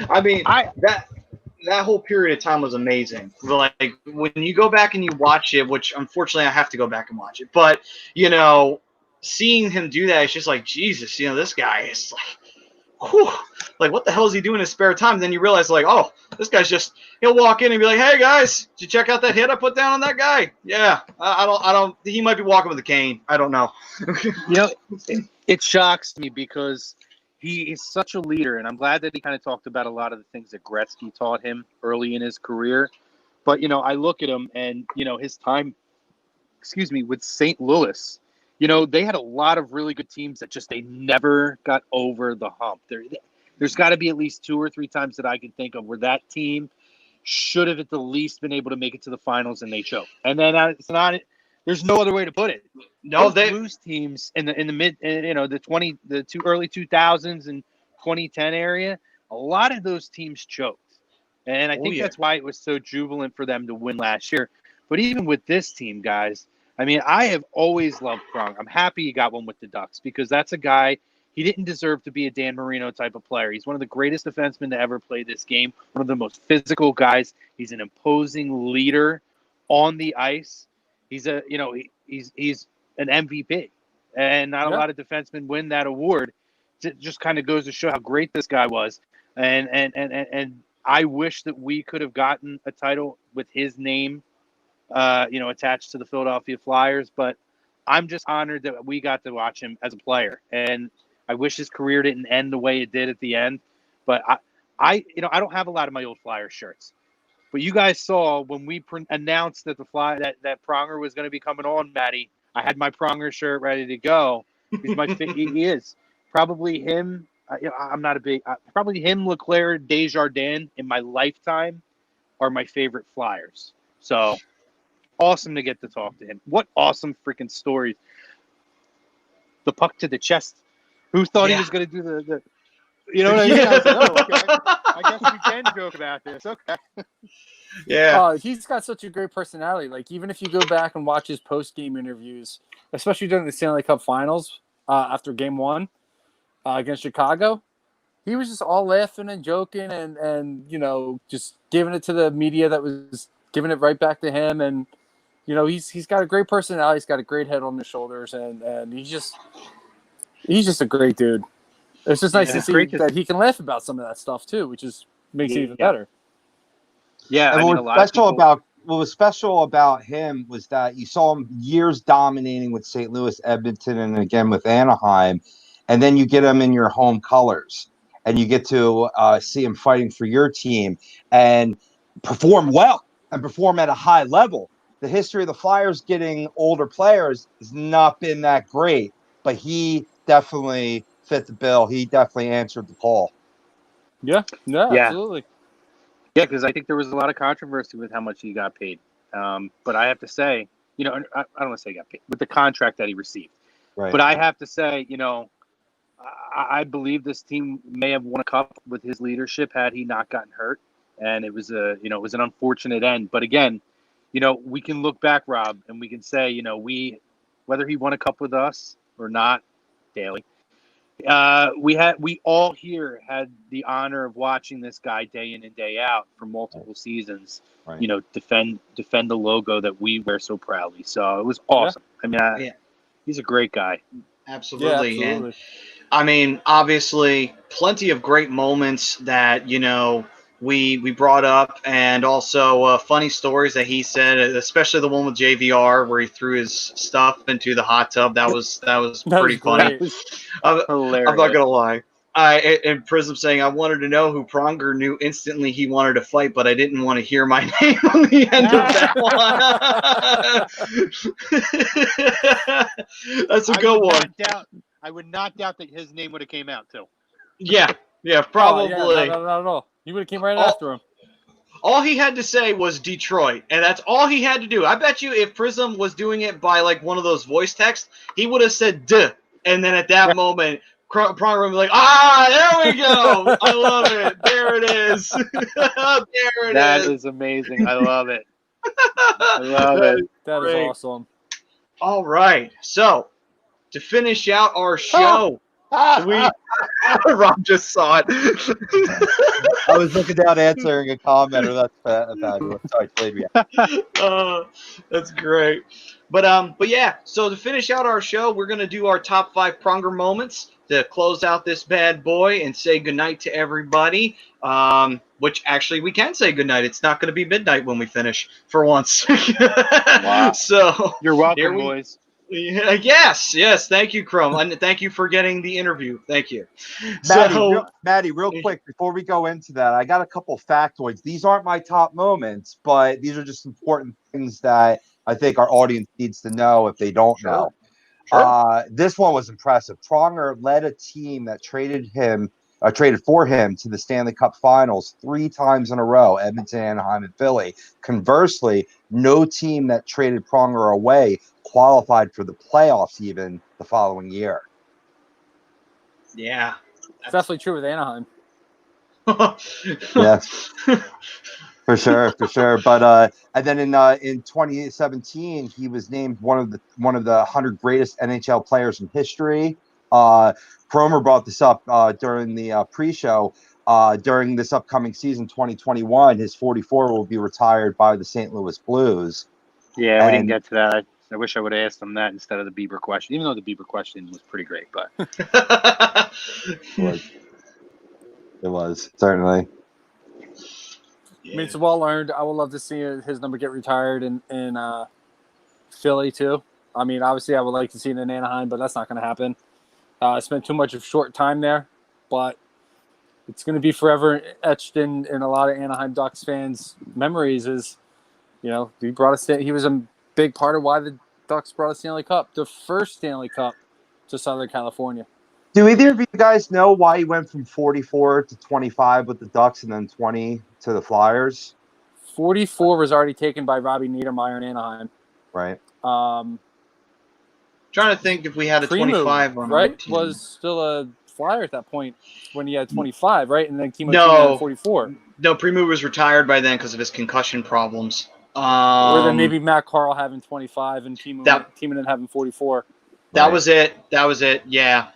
I mean, that whole period of time was amazing. Like, when you go back and you watch it, which unfortunately I have to go back and watch it, but, seeing him do that, it's just like, Jesus, this guy is like, whew, like, what the hell is he doing in his spare time? Then you realize, like, oh, this guy's he'll walk in and be like, hey, guys, did you check out that hit I put down on that guy? Yeah, I don't, he might be walking with a cane. I don't know. It shocks me because he is such a leader, and I'm glad that he kind of talked about a lot of the things that Gretzky taught him early in his career. But, I look at him and, his time, with St. Louis, they had a lot of really good teams that they never got over the hump. There's got to be at least 2 or 3 times that I can think of where that team should have at the least been able to make it to the finals and they choked. And then there's no other way to put it. No, those Blues teams in the mid, the early 2000s and 2010 area, a lot of those teams choked. And I think that's why it was so jubilant for them to win last year. But even with this team, guys, I mean, I have always loved Pronger. I'm happy he got one with the Ducks because that's a guy, he didn't deserve to be a Dan Marino type of player. He's one of the greatest defensemen to ever play this game, one of the most physical guys. He's an imposing leader on the ice. He's he's an MVP, and not a lot of defensemen win that award. It just kind of goes to show how great this guy was. And I wish that we could have gotten a title with his name attached to the Philadelphia Flyers, but I'm just honored that we got to watch him as a player. And I wish his career didn't end the way it did at the end. But I don't have a lot of my old Flyers shirts. But you guys saw when we announced that that Pronger was going to be coming on, Maddie, I had my Pronger shirt ready to go. He is probably him. I'm not a big probably him, Leclerc, Desjardins in my lifetime are my favorite Flyers. So awesome to get to talk to him. What awesome freaking stories. The puck to the chest. Who thought he was going to do the you know what I mean? I was like, oh, okay. I guess we can joke about this. Okay. Yeah. He's got such a great personality. Like, even if you go back and watch his post-game interviews, especially during the Stanley Cup Finals after Game 1 against Chicago, he was just all laughing and joking and just giving it to the media that was giving it right back to him. And, he's got a great personality. He's got a great head on his shoulders, and he's just a great dude. It's just nice to see that he can laugh about some of that stuff too, which makes it even better. Yeah, and what was special about him was that you saw him years dominating with St. Louis, Edmonton, and again with Anaheim, and then you get him in your home colors, and you get to see him fighting for your team and perform well and perform at a high level. The history of the Flyers getting older players has not been that great, but he definitely fit the bill. He definitely answered the call. Yeah, absolutely. Yeah, because I think there was a lot of controversy with how much he got paid. But I have to say, I don't want to say he got paid, with the contract that he received. Right. But I have to say, I believe this team may have won a cup with his leadership had he not gotten hurt. And it was it was an unfortunate end. But again, we can look back, Rob, and we can say, whether he won a cup with us or not, Daly, we all here had the honor of watching this guy day in and day out for multiple seasons. Right. Defend the logo that we wear so proudly. So it was awesome. Yeah. I mean, he's a great guy. Absolutely. Yeah, absolutely. And I mean, obviously, plenty of great moments that we brought up, and also funny stories that he said, especially the one with JVR where he threw his stuff into the hot tub. That was pretty funny. Hilarious. I'm not gonna lie. And Prism saying, I wanted to know who Pronger knew instantly he wanted to fight, but I didn't want to hear my name on the end of that one. That's a good one. I would not doubt that his name would have came out too. Yeah, Oh, probably. yeah, not at all. You would have came right after him. All he had to say was Detroit, and that's all he had to do. I bet you if Prism was doing it by like one of those voice texts, he would have said "duh," and then at that moment, Pronger would be like, there we go. I love it. There it is. There it That is. is amazing. I love it. I love it. That is awesome. All right. So, to finish out our show, Rob just saw it. I was looking down answering a comment, or that's fabulous. Sorry, played me. That's great. But yeah, so to finish out our show, we're going to do our top 5 Pronger moments to close out this bad boy and say goodnight to everybody. Which actually we can say goodnight. It's not going to be midnight when we finish for once. Wow. So you're welcome, boys. Yes. Thank you, Chrome. And thank you for getting the interview. Thank you. Maddie, real quick, before we go into that, I got a couple factoids. These aren't my top moments, but these are just important things that I think our audience needs to know if they don't know. Sure. This one was impressive. Pronger led a team that traded for him to the Stanley Cup Finals 3 times in a row, Edmonton, Anaheim, and Philly. Conversely, no team that traded Pronger away qualified for the playoffs even the following year. Yeah. It's definitely true with Anaheim. Yes. For sure. But and then in 2017, he was named one of the 100 greatest NHL players in history. Cromer brought this up during the pre-show. During this upcoming season, 2021, his 44 will be retired by the St. Louis Blues. Yeah, we didn't get to that. I wish I would have asked him that instead of the Bieber question, even though the Bieber question was pretty great. But it was certainly. I mean, it's well earned. I would love to see his number get retired in Philly too. I mean, obviously, I would like to see it in Anaheim, but that's not going to happen. I spent too much of short time there, but it's going to be forever etched in a lot of Anaheim Ducks fans' memories. Is he was a big part of why the Ducks brought a Stanley Cup, the first Stanley Cup, to Southern California. Do either of you guys know why he went from 44 to 25 with the Ducks and then 20 to the Flyers? 44 was already taken by Robbie Niedermayer in Anaheim. Right. Trying to think if we had a 25 on right? team. Was still a Flyer at that point when he had 25, right? And then Timo had 44. No, Primo was retired by then because of his concussion problems. Or then maybe Matt Carl having 25 and Timonen having 44. That was it. Yeah.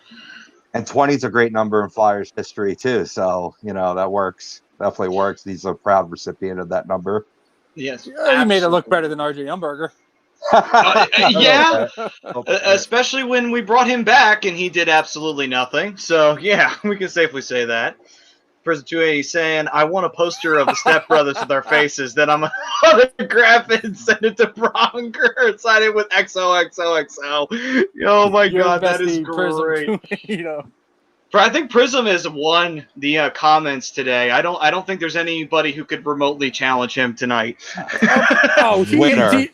And 20 is a great number in Flyers history too. So, that works. Definitely works. He's a proud recipient of that number. Yes. He made it look better than RJ Umberger. Yeah. Especially when we brought him back and he did absolutely nothing. So, yeah, we can safely say that. Prison 280 saying, I want a poster of the Step Brothers with our faces. Then I'm going to autograph it and send it to Pronger and sign it with XOXOXO. Oh, my God, that is great. I think Prism has won the comments today. I don't think there's anybody who could remotely challenge him tonight. Winner.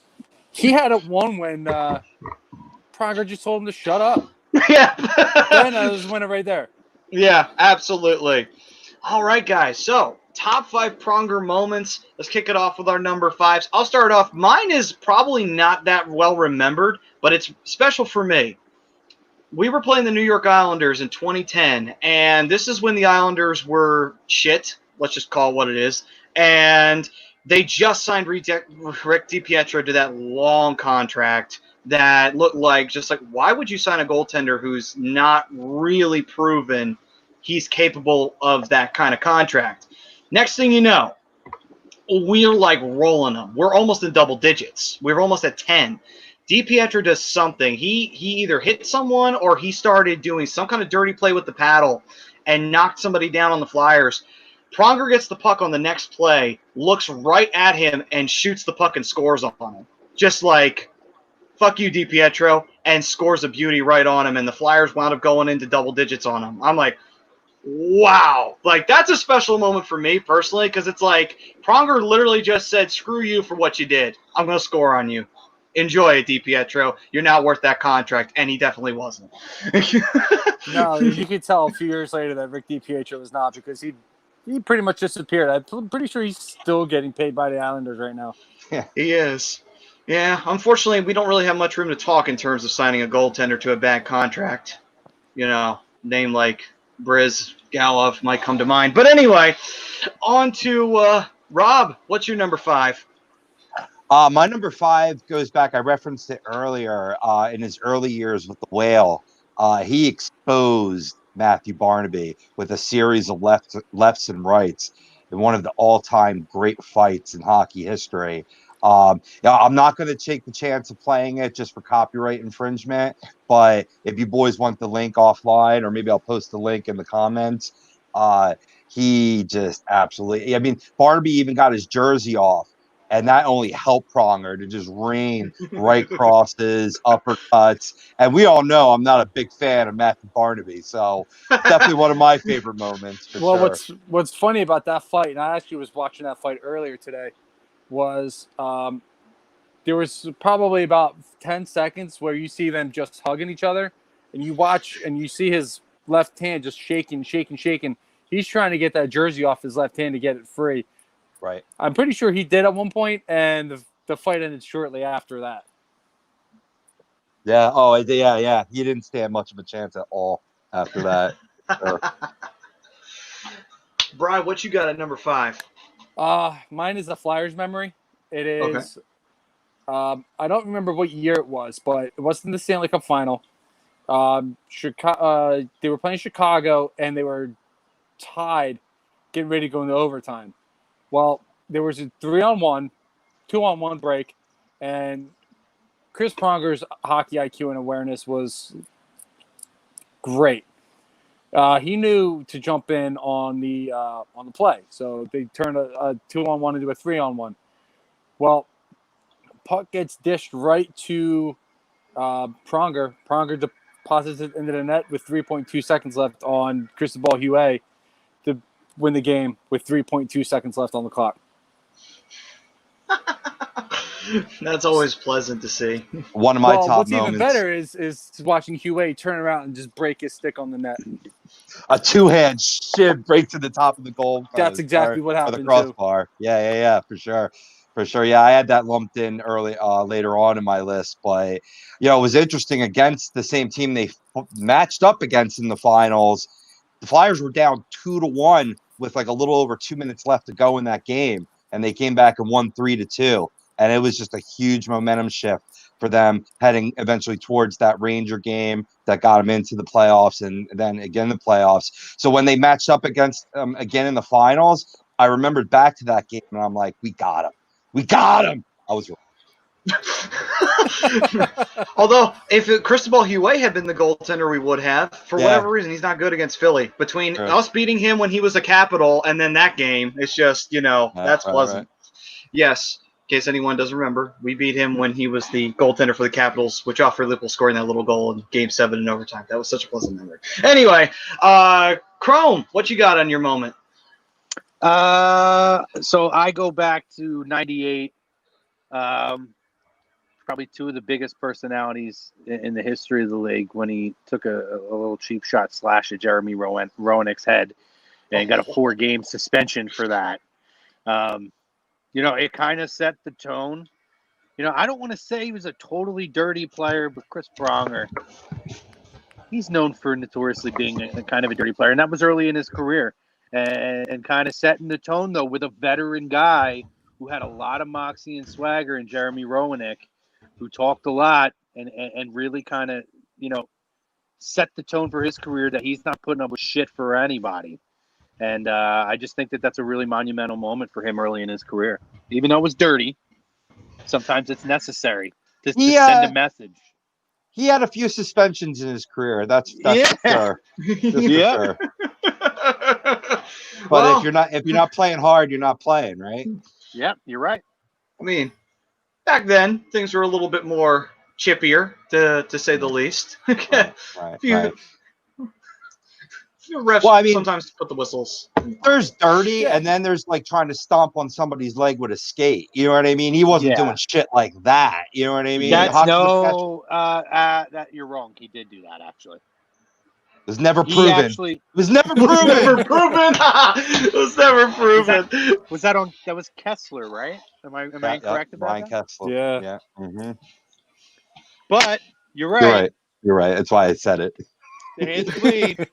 He had it won when Pronger just told him to shut up. Yeah. Then that was a winner right there. Yeah, absolutely. All right, guys. So, top 5 Pronger moments. Let's kick it off with our number 5s. I'll start off. Mine is probably not that well remembered, but it's special for me. We were playing the New York Islanders in 2010, and this is when the Islanders were shit. Let's just call it what it is. And they just signed Rick DiPietro to that long contract that looked like why would you sign a goaltender who's not really proven he's capable of that kind of contract? Next thing you know, we're rolling them. We're almost in double digits. We're almost at 10. DiPietro does something. He either hit someone or he started doing some kind of dirty play with the paddle and knocked somebody down on the Flyers. Pronger gets the puck on the next play, looks right at him, and shoots the puck and scores on him. Just fuck you, DiPietro, and scores a beauty right on him, and the Flyers wound up going into double digits on him. I'm like, wow. Like, that's a special moment for me personally, because it's like Pronger literally just said, screw you for what you did. I'm going to score on you. Enjoy it, DiPietro. You're not worth that contract, and he definitely wasn't. No, you could tell a few years later that Rick DiPietro was not, because he pretty much disappeared. I'm pretty sure he's still getting paid by the Islanders right now. He is. Yeah, unfortunately, we don't really have much room to talk in terms of signing a goaltender to a bad contract. You know, name like Briz Galov might come to mind. But anyway, on to Rob. What's your number 5? My number 5 goes back. I referenced it earlier. In his early years with the Whale, he exposed Matthew Barnaby with a series of lefts and rights in one of the all-time great fights in hockey history. Yeah, I'm not going to take the chance of playing it just for copyright infringement, but if you boys want the link offline, or maybe I'll post the link in the comments, he just absolutely, I mean, Barnaby even got his jersey off, and that only helped Pronger to just rain right crosses, uppercuts. And we all know I'm not a big fan of Matthew Barnaby, so definitely one of my favorite moments for sure. What's funny about that fight, and I actually was watching that fight earlier today, was there was probably about 10 seconds where you see them just hugging each other, and you watch and you see his left hand just shaking. He's trying to get that jersey off his left hand to get it free. Right. I'm pretty sure he did at one point, and the fight ended shortly after that. Yeah. Oh, yeah. He didn't stand much of a chance at all after that. Brian, what you got at number 5? Mine is a Flyers memory. It Okay. is. I don't remember what year it was, but it wasn't the Stanley Cup final. Chicago. They were playing Chicago, and they were tied, getting ready to go into overtime. Well, there was a 3-on-1, 2-on-1 break, and Chris Pronger's hockey IQ and awareness was great. He knew to jump in on the play, so they turned a 2-on-1 into a 3-on-1. Well, puck gets dished right to Pronger. Pronger deposits it into the net with 3.2 seconds left on Cristobal Huet to win the game with 3.2 seconds left on the clock. That's always pleasant to see. One of my top what's moments. Even better is watching Huet turn around and just break his stick on the net. A 2-hand shiv right to the top of the goal. That's exactly what happened. The crossbar. Too. Yeah, for sure. Yeah, I had that lumped in later on in my list, but it was interesting against the same team they matched up against in the finals. The Flyers were down 2-1 with like a little over 2 minutes left to go in that game, and they came back and won 3-2. And it was just a huge momentum shift for them heading eventually towards that Ranger game that got them into the playoffs, and then again the playoffs. So when they matched up against again in the finals, I remembered back to that game, and I'm like, we got him. I was wrong. Although, if Cristobal Huet had been the goaltender, we would have. For whatever reason, he's not good against Philly. Between us beating him when he was a Capital and then that game, it's just, that's pleasant. Right. Yes. In case anyone doesn't remember, we beat him when he was the goaltender for the Capitals, with Joffrey Lupul scoring that little goal in Game 7 in overtime. That was such a pleasant memory. Anyway, Chrome, what you got on your moment? So I go back to 98. Probably two of the biggest personalities in the history of the league, when he took a little cheap shot slash at Jeremy Roenick's head and got a 4-game suspension for that. It kind of set the tone. I don't want to say he was a totally dirty player, but Chris Pronger, he's known for notoriously being a kind of a dirty player, and that was early in his career. And kind of setting the tone, though, with a veteran guy who had a lot of moxie and swagger in Jeremy Roenick, who talked a lot and really kind of, set the tone for his career, that he's not putting up with shit for anybody. And I just think that that's a really monumental moment for him early in his career. Even though it was dirty, sometimes it's necessary to send a message. He had a few suspensions in his career. That's for sure. For sure. But if you're not playing hard, you're not playing, right? Yeah, you're right. I mean, back then things were a little bit more chippier, to say the least. Right. refs Well, I mean, sometimes put the whistles. there's dirty, Yeah. and then there's like trying to stomp on somebody's leg with a skate. You know what I mean? He wasn't doing shit like that. You know what I mean? That's Hockey that you're wrong. He did do that actually. was never He proven. actually It was never Never proven. proven. It was never proven. was that was Kessler, right? Am I incorrect about Brian that? Kessler. Yeah. Yeah. Mm-hmm. But you're right. You're right. You're right. That's why I said it. The hands bleed.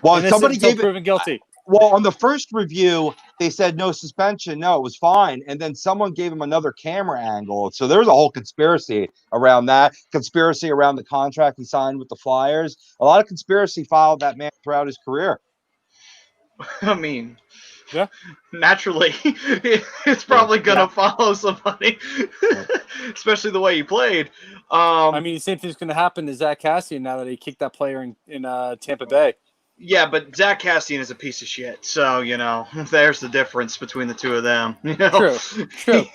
Well, Innocent somebody until gave it. proven guilty. Well, on the first review, they said no suspension. No, it was fine. And then someone gave him another camera angle. So there was a whole conspiracy around that. Conspiracy around the contract he signed with the Flyers. A lot of conspiracy followed that man throughout his career. I mean, Yeah. naturally, it's probably gonna follow somebody, especially the way he played. I mean, the same thing's going to happen to Zach Cassian now that he kicked that player in Tampa Bay. Yeah, but Zach Cassian is a piece of shit. So, there's the difference between the two of them. True.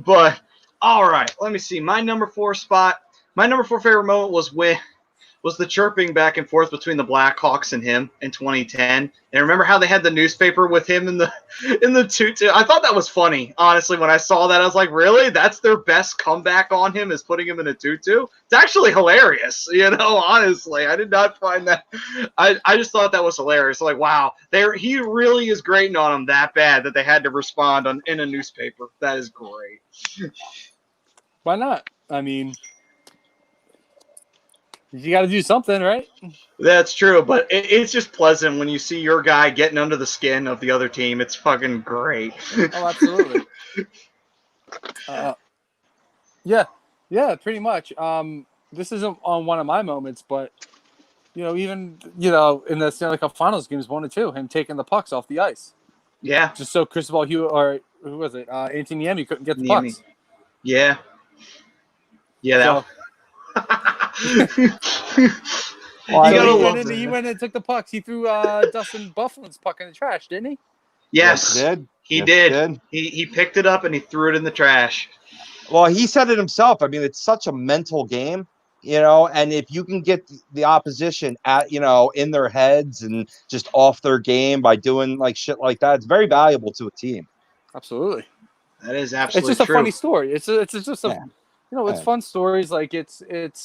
But, all right, let me see. My number 4 spot, my number 4 favorite moment was the chirping back and forth between the Blackhawks and him in 2010. And remember how they had the newspaper with him in the tutu? I thought that was funny, honestly. When I saw that, I was like, really? That's their best comeback on him, is putting him in a tutu? It's actually hilarious, honestly. I did not find that. I just thought that was hilarious. Like, wow, he really is grating on him that bad that they had to respond in a newspaper. That is great. Why not? I mean, you got to do something, right? That's true, but it's just pleasant when you see your guy getting under the skin of the other team. It's fucking great. Oh, absolutely. Yeah, pretty much. This isn't on one of my moments, but even in the Stanley Cup Finals games 1 and 2, him taking the pucks off the ice, Yeah. just so Cristobal Hugh or who was it, Anthony Niemi couldn't get the Niemi. pucks. Yeah. Yeah. He went in and took the pucks. He threw Dustin Bufflin's puck in the trash, didn't he? Yes, he did. Did. He picked it up and he threw it in the trash. Well, he said it himself. I mean, it's such a mental game, and if you can get the opposition in their heads and just off their game by doing like shit like that, it's very valuable to a team. Absolutely. That is absolutely It's just true. a funny story. It's just it's fun stories. Like it's it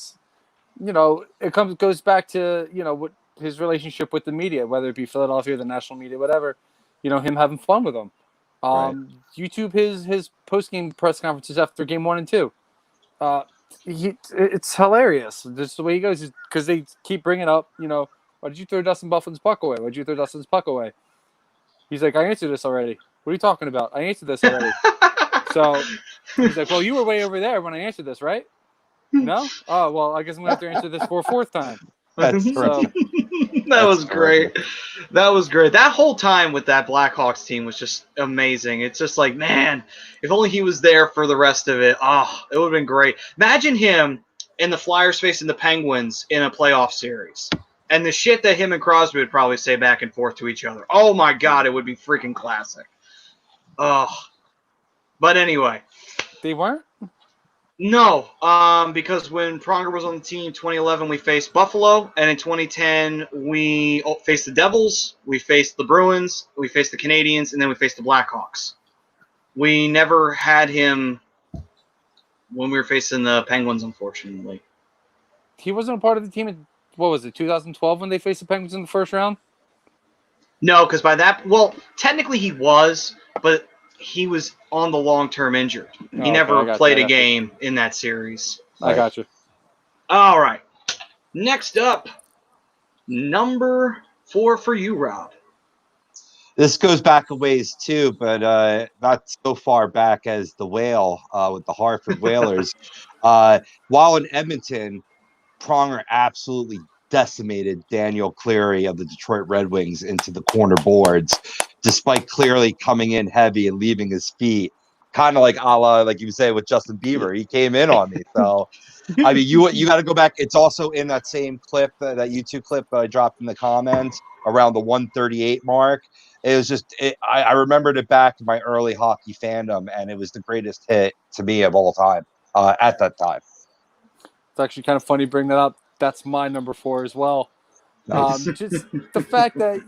goes back to what his relationship with the media, whether it be Philadelphia, the national media, whatever. Him having fun with them. YouTube his post game press conferences after game 1 and 2. It's hilarious. Just the way he goes, because they keep bringing up, why did you throw Dustin Bufflin's puck away? Why did you throw Dustin's puck away? He's like, I answered this already. What are you talking about? I answered this already. So he's like, well, you were way over there when I answered this, right? No? Oh, well, I guess I'm going to have to answer this for a 4th time. That's So, That was great. That was great. That whole time with that Blackhawks team was just amazing. It's just like, man, if only he was there for the rest of it. Oh, it would have been great. Imagine him in the Flyers facing the Penguins in a playoff series. And the shit that him and Crosby would probably say back and forth to each other. Oh, my God, it would be freaking classic. Oh. But anyway. they weren't? No, because when Pronger was on the team, 2011 we faced Buffalo, and in 2010 we faced the Devils, we faced the Bruins, we faced the Canadiens, and then we faced the Blackhawks. We never had him when we were facing the Penguins, unfortunately. He wasn't a part of the team in, what was it, 2012 when they faced the Penguins in the first round? No, because by that, well, technically he was, but he was on the long-term injured. He never played a game in that series. I got you. All right. Next up, number 4 for you, Rob. This goes back a ways too, but not so far back as the Whale with the Hartford Whalers. While in Edmonton, Pronger absolutely decimated Daniel Cleary of the Detroit Red Wings into the corner boards, despite Cleary coming in heavy and leaving his feet. Kind of like a la, like you say, with Justin Bieber. He came in on me. So, I mean, you got to go back. It's also in that same clip, that YouTube clip that I dropped in the comments around the 138 mark. It was just, I remembered it back in my early hockey fandom, and it was the greatest hit to me of all time at that time. It's actually kind of funny bring that up. that's my number 4 as well. Nice. Just the fact that,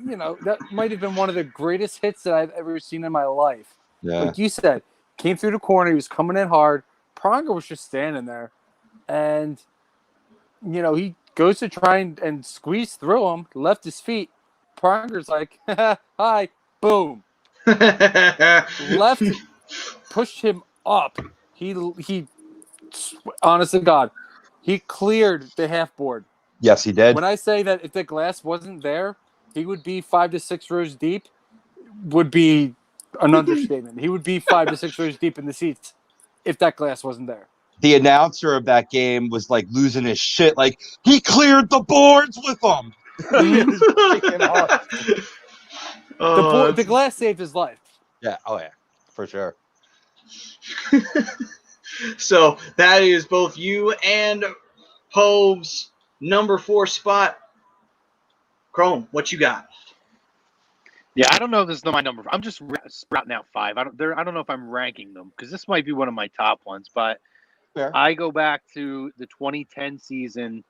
that might have been one of the greatest hits that I've ever seen in my life. Yeah. Like you said, came through the corner. He was coming in hard. Pronger was just standing there. And, he goes to try and squeeze through him, left his feet. Pronger's like, hi, boom. Left, pushed him up. He, honest to God, he cleared the half board. Yes, he did. When I say that if the glass wasn't there, he would be 5 to 6 rows deep, would be an understatement. He would be 5 to 6 rows deep in the seats if that glass wasn't there. The announcer of that game was like losing his shit. Like, he cleared the boards with him. The glass saved his life. Yeah. Oh, yeah. For sure. So that is both you and Pove's number 4 spot. Chrome, what you got? Yeah, I don't know if this is my number. I'm just sprouting out 5. I don't know if I'm ranking them because this might be one of my top ones. But Fair. I go back to the 2010 season,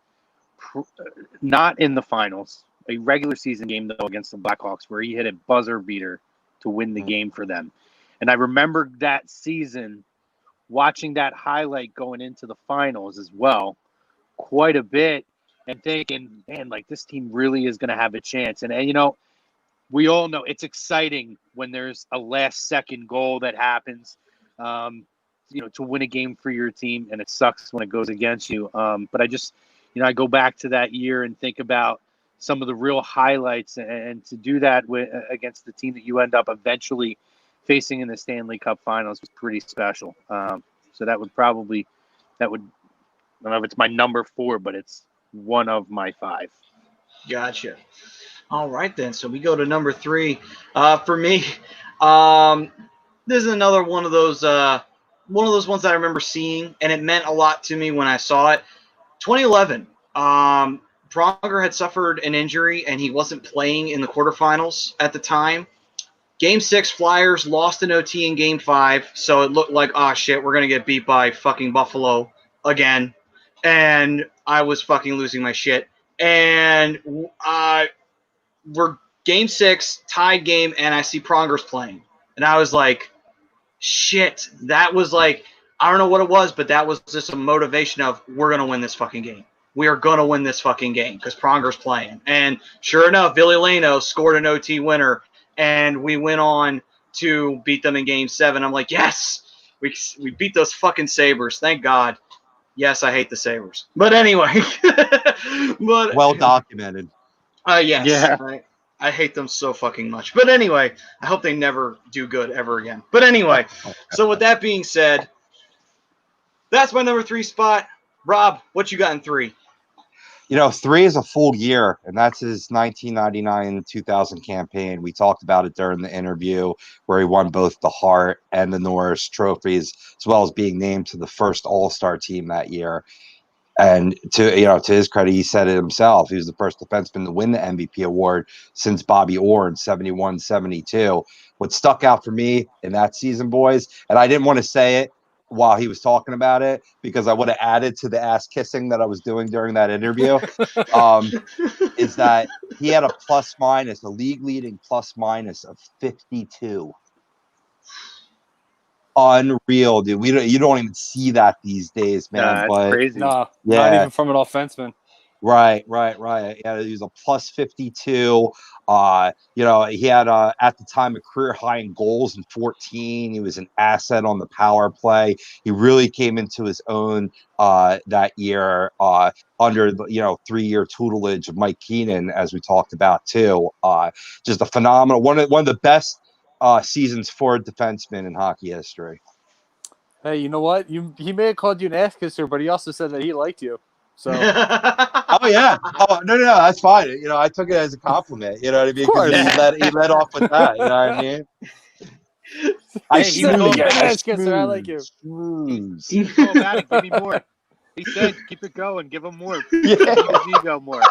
not in the finals, a regular season game though against the Blackhawks, where he hit a buzzer beater to win the game for them. And I remember that season, watching that highlight going into the finals as well, quite a bit, and thinking, man, like this team really is going to have a chance. And we all know it's exciting when there's a last-second goal that happens, to win a game for your team, and it sucks when it goes against you. But I just, I go back to that year and think about some of the real highlights, and to do that against the team that you end up eventually facing in the Stanley Cup Finals was pretty special. So that would, I don't know if it's my number 4, but it's one of my 5. Gotcha. All right, then. So we go to number 3. For me, this is another one of those ones that I remember seeing, and it meant a lot to me when I saw it. 2011. Pronger had suffered an injury, and he wasn't playing in the quarterfinals at the time. Game 6, Flyers lost in OT in Game 5, so it looked like, shit, we're going to get beat by fucking Buffalo again. And I was fucking losing my shit. And we're Game 6, tied game, and I see Pronger's playing. And I was like, shit, that was like, I don't know what it was, but that was just a motivation of, we're going to win this fucking game. We are going to win this fucking game because Pronger's playing. And sure enough, Billy Leno scored an OT winner, and we went on to beat them in Game 7. I'm like, yes, we beat those fucking Sabres. Thank God. Yes, I hate the Sabres. But anyway. But well documented. Yes. Yeah. I hate them so fucking much. But anyway, I hope they never do good ever again. But anyway, so with that being said, that's my number 3 spot. Rob, what you got in 3? 3 is a full year, and that's his 1999-2000 campaign. We talked about it during the interview where he won both the Hart and the Norris trophies, as well as being named to the first All-Star team that year. And to his credit, he said it himself. He was the first defenseman to win the MVP award since Bobby Orr in 71-72. What stuck out for me in that season, boys, and I didn't want to say it while he was talking about it because I would have added to the ass kissing that I was doing during that interview, is that he had a league leading plus minus of 52. Unreal, dude. You don't even see that these days, man. That's but crazy. No, Yeah. not even from an offenseman. Right. Yeah, he was a plus 52. He had at the time a career high in goals in 14. He was an asset on the power play. He really came into his own that year under the 3-year tutelage of Mike Keenan, as we talked about too. Just a phenomenal one of the best seasons for a defenseman in hockey history. Hey, you know what? He may have called you an ass kisser, but he also said that he liked you. So Oh yeah. Oh no, that's fine. I took it as a compliment. You know what I mean? Of course. He led off with that. You know what I mean? He was all about ass kisser. I like you. He was all about it. Give me more. He said, keep it going. Give him more. Yeah. Feed his ego more.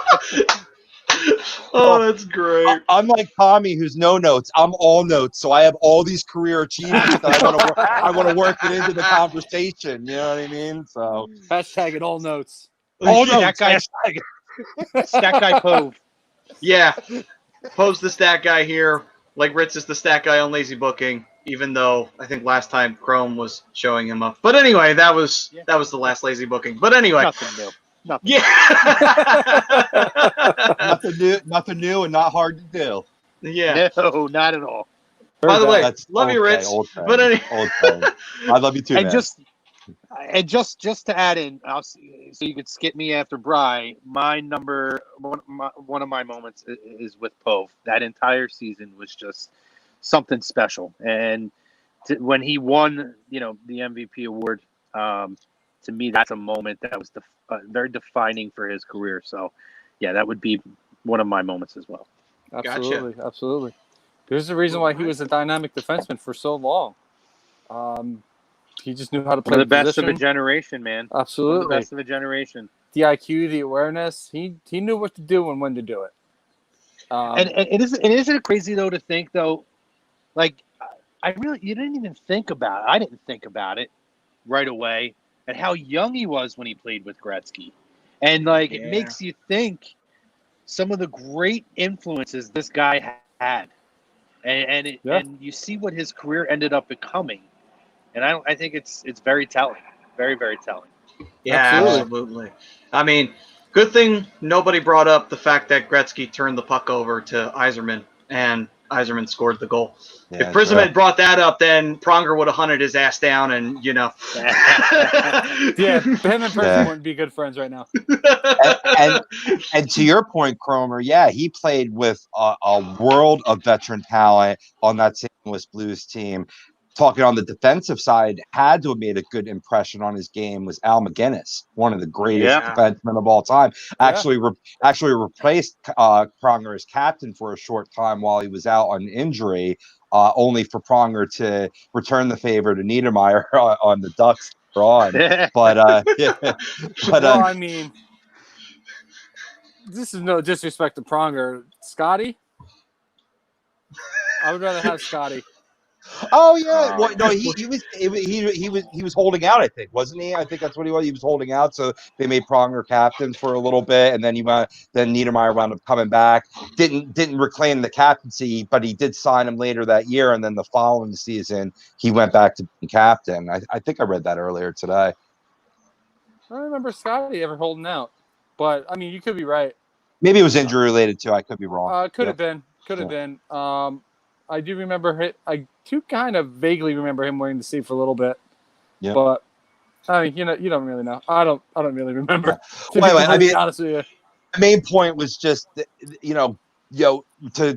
Oh, that's great. I'm like Tommy, who's no notes. I'm all notes, so I have all these career achievements that I want to work it into the conversation. You know what I mean? So Hashtag it all notes. Oh, that guy, stat guy Pove. Yeah, Poe's the stat guy here. Like Ritz is the stat guy on Lazy Booking. Even though I think last time Chrome was showing him up. But anyway, that was the last Lazy Booking. But anyway, Nothing new. Nothing. Yeah. Nothing new, and not hard to do. Yeah. No, not at all. By the way, That's love you, Ritz. But anyway, I love you too, And man. just to add in, so you could skip me after Bry. One of my moments is with Pove. That entire season was just something special, and when he won, the MVP award, to me, that's a moment that was very defining for his career. So, yeah, that would be one of my moments as well. Absolutely, absolutely. There's a reason why he was a dynamic defenseman for so long. He just knew how to play One of the best position. of a generation, man. Absolutely. One of the best of a generation. The IQ, the awareness. He knew what to do and when to do it. And isn't it crazy, though, to think, though, like, you didn't even think about it. I didn't think about it right away at how young he was when he played with Gretzky. And, like, it makes you think some of the great influences this guy had. And you see what his career ended up becoming. And I think it's very telling. Very, very telling. Yeah, absolutely. I mean, good thing nobody brought up the fact that Gretzky turned the puck over to Yzerman, and Yzerman scored the goal. If Prism had brought that up, then Pronger would have hunted his ass down, and Yeah, him and Prism wouldn't be good friends right now. And to your point, Cromer, he played with a world of veteran talent on that St. Louis Blues team. Talking on the defensive side, had to have made a good impression on his game was Al McGinnis, one of the greatest defensemen of all time. Actually replaced Pronger as captain for a short time while he was out on injury, only for Pronger to return the favor to Niedermayer on the Ducks on. But I mean, this is no disrespect to Pronger. Scotty? I would rather have Scotty. Oh yeah, well, no, he was holding out, I think, wasn't he? I think that's what he was. He was holding out, so they made Pronger captain for a little bit, and then then Niedermayer wound up coming back. Didn't reclaim the captaincy, but he did sign him later that year, and then the following season he went back to being captain. I think I read that earlier today. I don't remember Scotty ever holding out, but I mean, you could be right. Maybe it was injury related too. I could be wrong. Could have been. I do remember I do kind of vaguely remember him wearing the C for a little bit. Yeah. But I mean, you don't really know. I don't really remember. I mean, honest with you. The main point was just to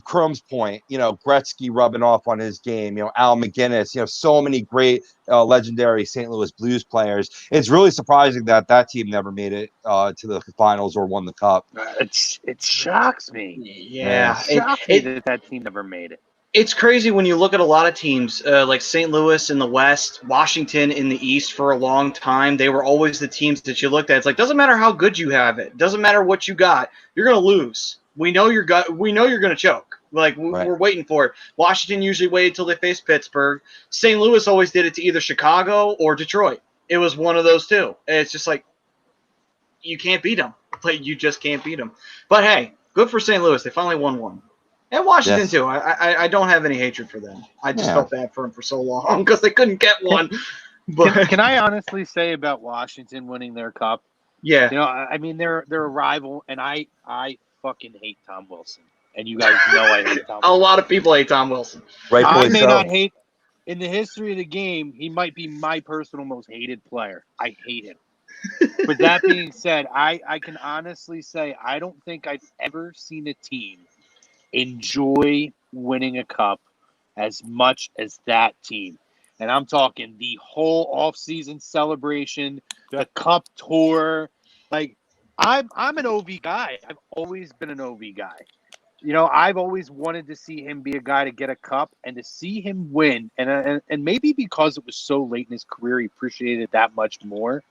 Chrome's point, Gretzky rubbing off on his game, Al McGinnis, so many great legendary St. Louis Blues players. It's really surprising that team never made it to the finals or won the cup. It shocks me. Yeah. It shocks me that team never made it. It's crazy when you look at a lot of teams, like St. Louis in the West, Washington in the East for a long time. They were always the teams that you looked at. It's like, doesn't matter how good you have it. Doesn't matter what you got. You're going to lose. We know you're going to choke. Like, we're waiting for it. Washington usually waited till they faced Pittsburgh. St. Louis always did it to either Chicago or Detroit. It was one of those two. And it's just like, you can't beat them. Like, you just can't beat them. But, hey, good for St. Louis. They finally won one. And Washington, too. I don't have any hatred for them. I just felt bad for them for so long because they couldn't get one. But Can I honestly say about Washington winning their cup? Yeah. I mean, they're a rival, and I fucking hate Tom Wilson. And you guys know I hate Tom Wilson. A lot of people hate Tom Wilson. I may not hate – in the history of the game, he might be my personal most hated player. I hate him. But that being said, I can honestly say I don't think I've ever seen a team enjoy winning a cup as much as that team. And I'm talking the whole offseason celebration, the cup tour. Like, I'm an OV guy. I've always been an OV guy. I've always wanted to see him be a guy to get a cup and to see him win. And maybe because it was so late in his career, he appreciated it that much more.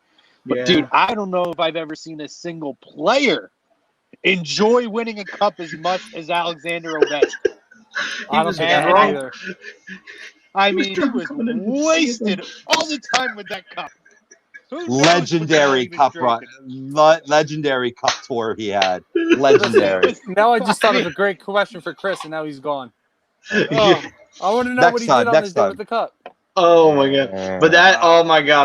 But, dude, I don't know if I've ever seen a single player enjoy winning a cup as much as Alexander Ovechkin. I don't think I either. I mean, he was wasted all the time with that cup. legendary cup run, legendary cup tour he had. Legendary. Now I just thought of a great question for Chris, and now he's gone. Yeah. I want to know Next what he time, did on next his day time. with the cup. Oh my god!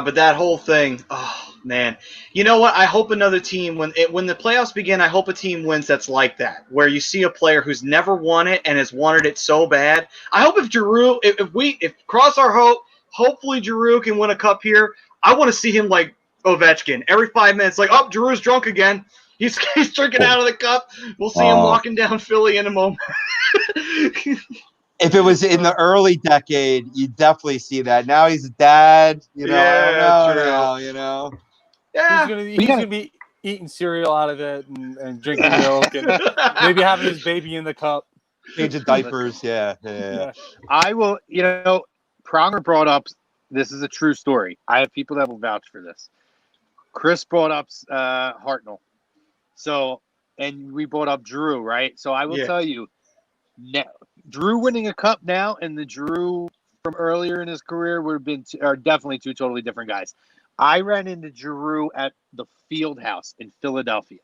But that whole thing. Oh man! You know what? I hope another team when the playoffs begin, I hope a team wins that's like that, where you see a player who's never won it and has wanted it so bad. I hope if Giroux, if cross our hope, hopefully Giroux can win a cup here. I want to see him like Ovechkin every 5 minutes, like, oh, Giroux's drunk again. He's drinking out of the cup. We'll see him walking down Philly in a moment. If it was in the early decade, you definitely see that. Now he's a dad, you know. Yeah, I don't know true. now, you know. Yeah. He's gonna be eating cereal out of it and drinking milk and maybe having his baby in the cup. Changing diapers, yeah. I will, Pronger brought up, this is a true story. I have people that will vouch for this. Chris brought up Hartnell. So, and we brought up Drew, right? So I will tell you, now, Drew winning a cup now and the Drew from earlier in his career are definitely two totally different guys. I ran into Drew at the Field House in Philadelphia.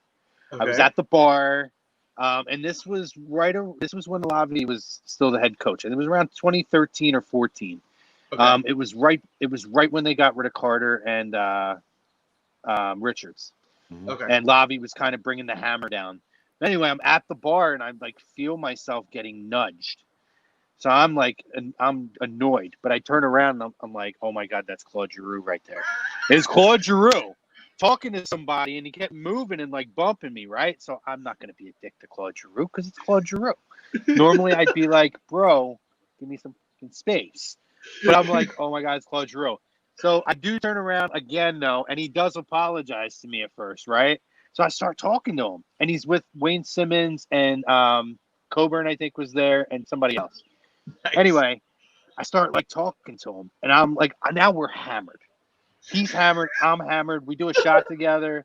Okay. I was at the bar, and this was when Lavi was still the head coach, and it was around 2013 or 14. Okay. It was right when they got rid of Carter and Richards. Okay. And Lavi was kind of bringing the hammer down. Anyway, I'm at the bar and I feel myself getting nudged. So I'm annoyed, but I turn around and I'm like, oh my God, that's Claude Giroux right there. It's Claude Giroux talking to somebody and he kept moving and bumping me, right? So I'm not going to be a dick to Claude Giroux because it's Claude Giroux. Normally I'd be like, bro, give me some space. But I'm like, oh my God, it's Claude Giroux. So I do turn around again, though, and he does apologize to me at first, right? So I start talking to him, and he's with Wayne Simmons and Coburn, I think, was there, and somebody else. Nice. Anyway, I start talking to him, and I'm like, now we're hammered. He's hammered, I'm hammered. We do a shot together,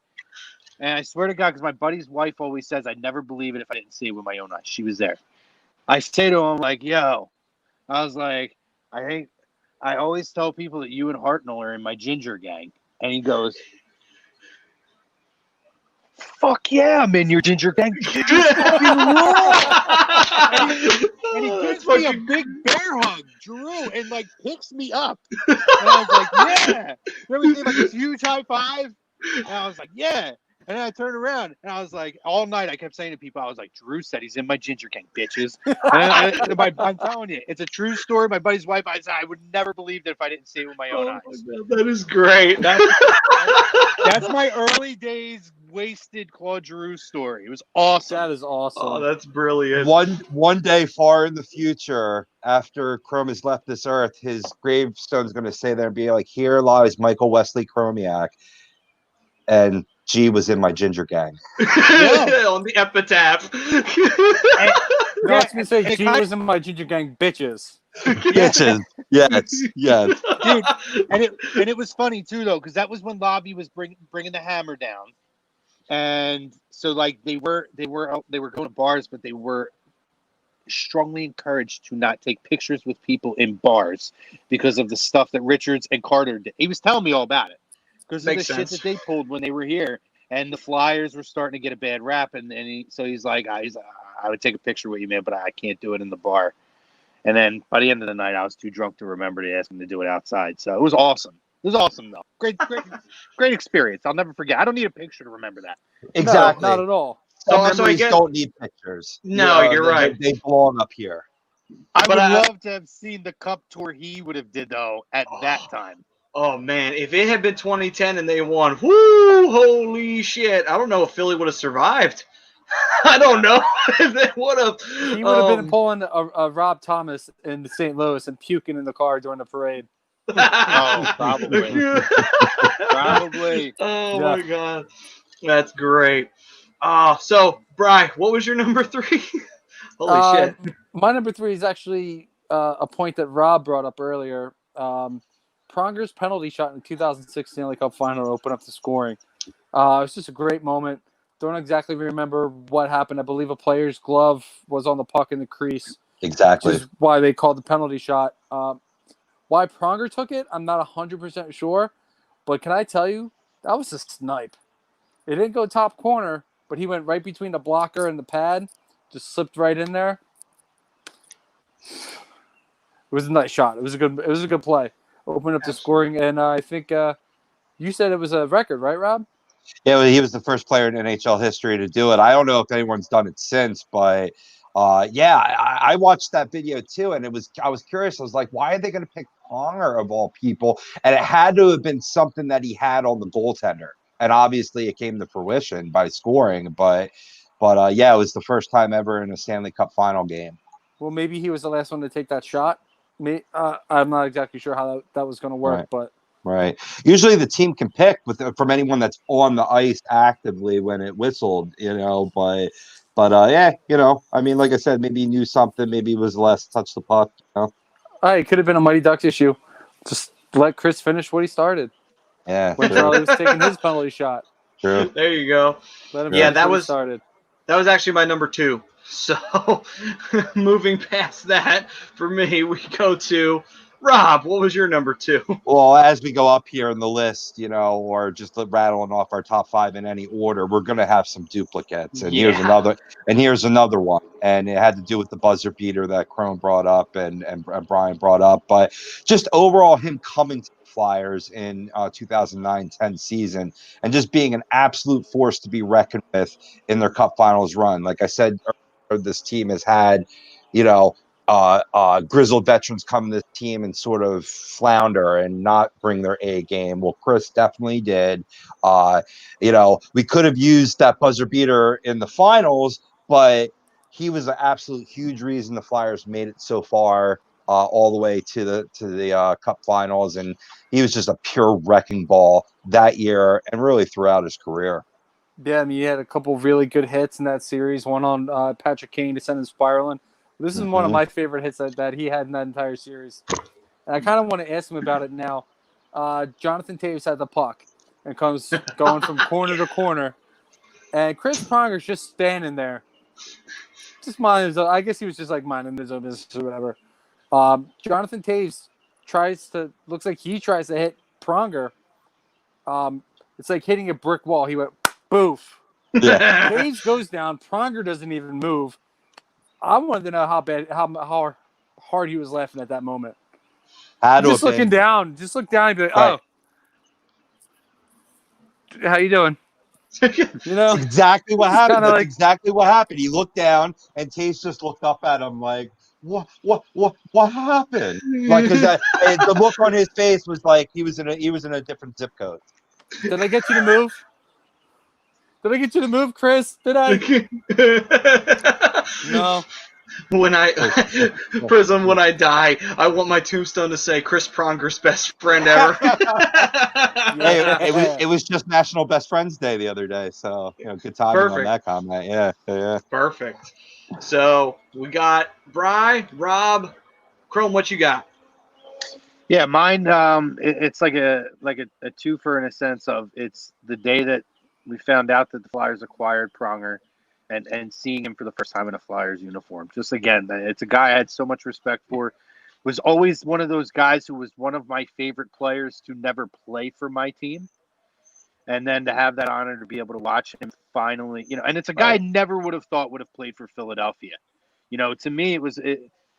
and I swear to God, because my buddy's wife always says I'd never believe it if I didn't see it with my own eyes. She was there. I say to him, yo, I was like, I always tell people that you and Hartnell are in my ginger gang. And he goes, fuck yeah, I'm in your ginger gang. Ginger fucking rule. And he gives me a big bear hug, Drew, and picks me up. And I was like, yeah. Then we gave this huge high five. And I was like, yeah. And then I turned around and I was like, all night I kept saying to people, I was like, Drew said he's in my ginger gang, bitches. And I'm telling you, it's a true story. My buddy's wife, I said, I would never believe that if I didn't see it with my own eyes. God, that is great. That's my early days wasted Claude Giroux story. It was awesome. That is awesome. Oh, that's brilliant. One day far in the future, after Chrome has left this earth, his gravestone's going to say there and be like, here lies Michael Wesley Chromiak. And G was in my ginger gang. On the epitaph. I was going to say, G was in my ginger gang, bitches. Bitches. Yes. Dude, and it was funny too though, because that was when Lobby was bringing the hammer down, and so they were going to bars, but they were strongly encouraged to not take pictures with people in bars because of the stuff that Richards and Carter did. He was telling me all about it. Because of the shit that they pulled when they were here, and the Flyers were starting to get a bad rap, and he's like, I would take a picture with you, man, but I can't do it in the bar. And then by the end of the night, I was too drunk to remember to ask him to do it outside. So it was awesome. It was awesome, though. Great experience. I'll never forget. I don't need a picture to remember that. Exactly. No, not at all. Some So I memories guess don't need pictures. No, you're right. They belong up here. I would love to have seen the cup tour he would have did though at that time. Oh man, if it had been 2010 and they won, whoo, holy shit! I don't know if Philly would have survived. I don't know if they would have. He would have been pulling a Rob Thomas in St. Louis and puking in the car during the parade. Oh, probably. Probably. Oh my god, that's great. So Bri, what was your number 3? Holy shit! My number 3 is actually a point that Rob brought up earlier. Pronger's penalty shot in the 2006 Stanley Cup final to open up the scoring. It was just a great moment. Don't exactly remember what happened. I believe a player's glove was on the puck in the crease. Exactly. Which is why they called the penalty shot. Why Pronger took it, I'm not 100% sure. But can I tell you, that was a snipe. It didn't go top corner, but he went right between the blocker and the pad, just slipped right in there. It was a nice shot. It was a good play. Opened up the scoring, and I think you said it was a record, right, Rob? Yeah, well, he was the first player in NHL history to do it. I don't know if anyone's done it since, but yeah, I watched that video too, and I was curious. I was like, why are they going to pick Pronger of all people? And it had to have been something that he had on the goaltender, and obviously it came to fruition by scoring. But yeah, it was the first time ever in a Stanley Cup final game. Well, maybe he was the last one to take that shot. I'm not exactly sure how that was going to work, Right. but Right. Usually the team can pick from anyone that's on the ice actively when it whistled, but yeah, I mean, like I said, maybe he knew something, maybe he was less touch the puck, it could have been a Mighty Ducks issue. Just let Chris finish what he started. Yeah. When Charlie was taking his penalty shot. True. There you go. Let him Yeah, finish what he started. That was actually my number 2. So moving past that, for me, we go to Rob. What was your number 2? Well, as we go up here in the list, or just rattling off our top 5 in any order, we're going to have some duplicates. And here's another one. And it had to do with the buzzer beater that Crone brought up and Brian brought up. But just overall, him coming to the Flyers in 2009-10 season and just being an absolute force to be reckoned with in their Cup Finals run. Like I said, this team has had, grizzled veterans come to this team and sort of flounder and not bring their A game. Well, Chris definitely did. We could have used that buzzer beater in the finals, but he was an absolute huge reason the Flyers made it so far, all the way to the Cup Finals, and he was just a pure wrecking ball that year and really throughout his career. Yeah, I mean, he had a couple really good hits in that series. One on Patrick Kane to send him spiraling. This is one of my favorite hits that he had in that entire series. And I kind of want to ask him about it now. Jonathan Toews had the puck and comes going from corner to corner. And Chris Pronger's just standing there. Just minding his own. I guess he was just like minding his own business or whatever. Jonathan Toews looks like he tries to hit Pronger. It's like hitting a brick wall. He went, boof. Yeah. Toews goes down. Pronger doesn't even move. I wanted to know how hard he was laughing at that moment. Just looking down and be like, right. Oh, how you doing? That's exactly what happened. That's exactly what happened. He looked down and Tace just looked up at him like, what happened? Like, because the look on his face was like he was in a different zip code. Did I get you to move? Did I get you to move, Chris? Did I? No. When Prism, when I die, I want my tombstone to say Chris Pronger's best friend ever. Hey, it was just National Best Friends Day the other day, so good timing on that comment. Yeah. Perfect. So we got Bri, Rob, Chrome. What you got? Yeah, mine. It's like a twofer in a sense of it's the day that we found out that the Flyers acquired Pronger, and seeing him for the first time in a Flyers uniform. Just again, it's a guy I had so much respect for. Was always one of those guys who was one of my favorite players to never play for my team, and then to have that honor to be able to watch him finally, and it's a guy I never would have thought would have played for Philadelphia. To me,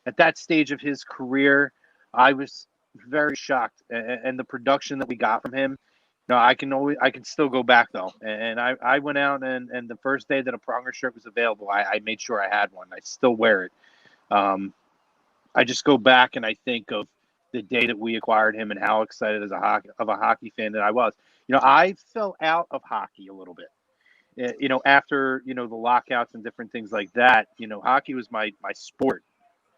at that stage of his career, I was very shocked, and the production that we got from him. I can still go back though, and I went out and the first day that a Pronger shirt was available, I made sure I had one. I still wear it. I just go back and I think of the day that we acquired him and how excited as a hockey fan that I was. I fell out of hockey a little bit. After the lockouts and different things like that. Hockey was my sport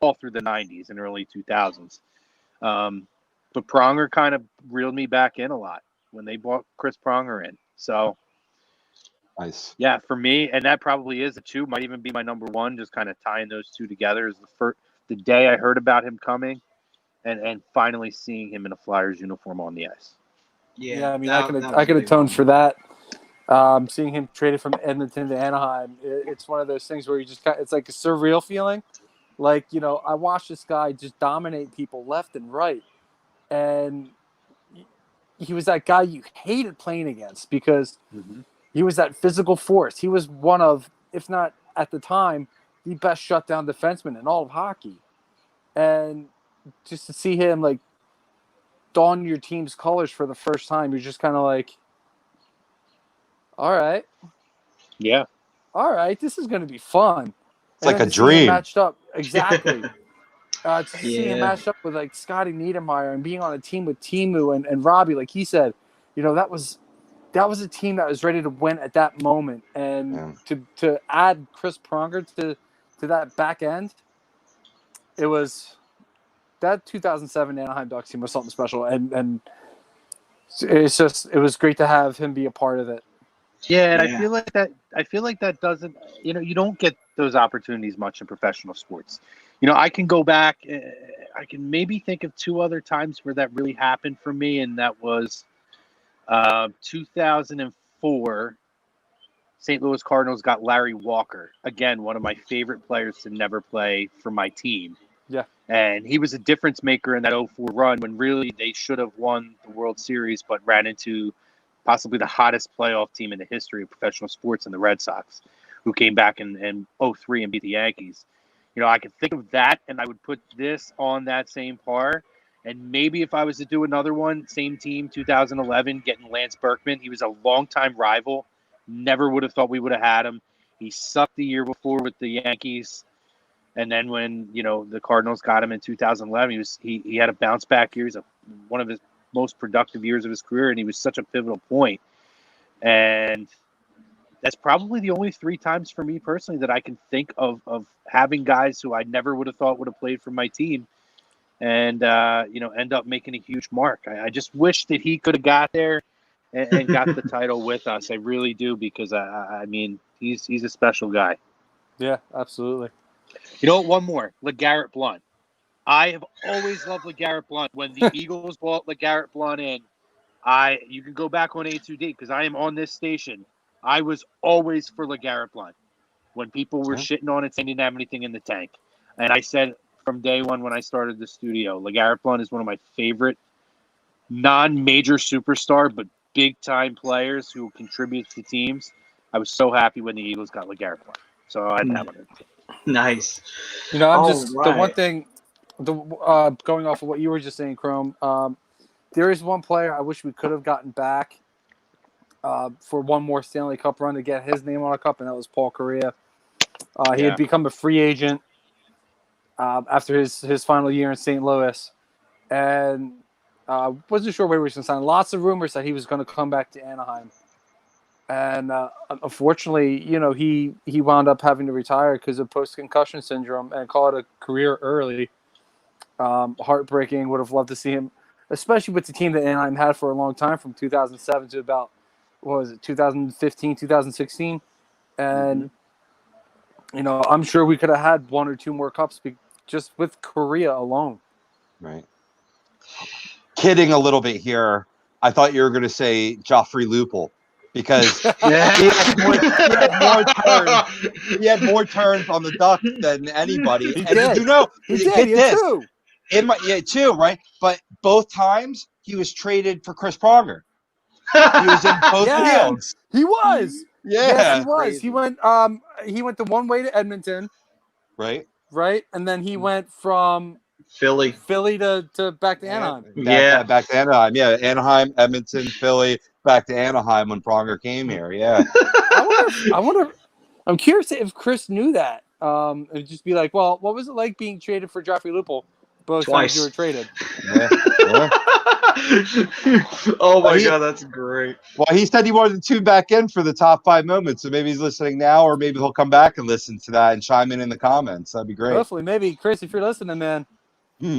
all through the 90s and early 2000s. But Pronger kind of reeled me back in a lot when they brought Chris Pronger in. So, nice. Yeah, for me, and that probably is a 2, might even be my number 1, just kind of tying those two together is the day I heard about him coming and finally seeing him in a Flyers uniform on the ice. Yeah, I mean, I can atone for that. Seeing him traded from Edmonton to Anaheim, it's one of those things where it's like a surreal feeling. Like, I watched this guy just dominate people left and right. And he was that guy you hated playing against because he was that physical force. He was one of, if not at the time, the best shutdown defenseman in all of hockey. And just to see him like don your team's colors for the first time, you're just kind of like, all right. Yeah. All right, this is going to be fun. It's like a dream. Matched up. Exactly. To see him matched up with like Scotty Niedermayer and being on a team with Timu and Robbie, like he said, that was a team that was ready to win at that moment. And to add Chris Pronger to that back end, it was that 2007 Anaheim Ducks team was something special. And it was great to have him be a part of it. Yeah, and I feel like that doesn't, you don't get those opportunities much in professional sports. I can go back, I can maybe think of two other times where that really happened for me, and that was 2004. St. Louis Cardinals got Larry Walker, again, one of my favorite players to never play for my team. Yeah. And he was a difference maker in that 04 run when really they should have won the World Series, but ran into possibly the hottest playoff team in the history of professional sports in the Red Sox, who came back in 03 and beat the Yankees. I could think of that, and I would put this on that same par. And maybe if I was to do another one, same team, 2011, getting Lance Berkman. He was a longtime rival. Never would have thought we would have had him. He sucked the year before with the Yankees. And then when, the Cardinals got him in 2011, he had a bounce back year. He's one of his most productive years of his career, and he was such a pivotal point. And that's probably the only three times for me personally that I can think of having guys who I never would have thought would have played for my team and, end up making a huge mark. I just wish that he could have got there and got the title with us. I really do, because, he's a special guy. Yeah, absolutely. One more, LeGarrette Blount. I have always loved LeGarrette Blount. When the Eagles brought LeGarrette Blount in, you can go back on A2D because I am on this station. I was always for LeGarrette Blount when people were shitting on it, saying he didn't have anything in the tank. And I said from day one when I started the studio, LeGarrette Blount is one of my favorite non-major superstar but big-time players who contributes to teams. I was so happy when the Eagles got LeGarrette Blount. So I'd have it. Nice. The one thing, going off of what you were just saying, Chrome, there is one player I wish we could have gotten back for one more Stanley Cup run to get his name on a cup, and that was Paul Correa. He had become a free agent after his final year in St. Louis, and wasn't sure where he was going to sign. Lots of rumors that he was going to come back to Anaheim, and unfortunately, he wound up having to retire because of post-concussion syndrome and call it a career early. Heartbreaking. Would have loved to see him, especially with the team that Anaheim had for a long time, from 2007 to about 2015, 2016, and I'm sure we could have had one or two more cups just with Korea alone. Right. Kidding a little bit here. I thought you were going to say Joffrey Lupul because he had more turns on the Ducks than anybody. He and did. He did too, right? But both times he was traded for Chris Pronger. He was in both deals. He was. Yeah. Yes, he was. Crazy. He went the one way to Edmonton. Right. And then he went from Philly to back to Anaheim. Back to Anaheim. Yeah. Anaheim, Edmonton, Philly, back to Anaheim when Pronger came here. Yeah. I wonder I'm curious if Chris knew that. It'd just be like, well, what was it like being traded for Joffrey Lupul? Both times you were traded. Yeah. Oh my God, that's great. Well, he said he wanted to tune back in for the top 5 moments, so maybe he's listening now, or maybe he'll come back and listen to that and chime in the comments. That'd be great. Hopefully, maybe Chris, if you're listening, man,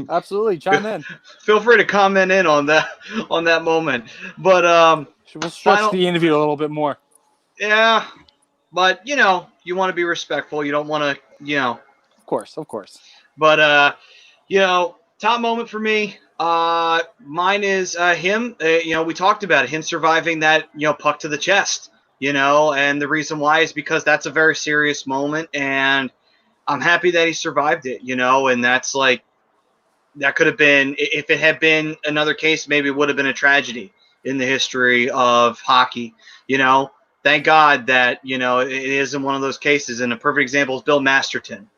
absolutely chime in. Feel free to comment in on that moment. But we'll stretch the interview a little bit more. Yeah, but you want to be respectful. You don't want to, Of course. But top moment for me. Mine is him. We talked about it, him surviving that puck to the chest. And the reason why is because that's a very serious moment, and I'm happy that he survived it. And that's like that could have been, if it had been another case, maybe it would have been a tragedy. in the history of hockey. Thank God that, it isn't one of those cases. And a perfect example is Bill Masterton.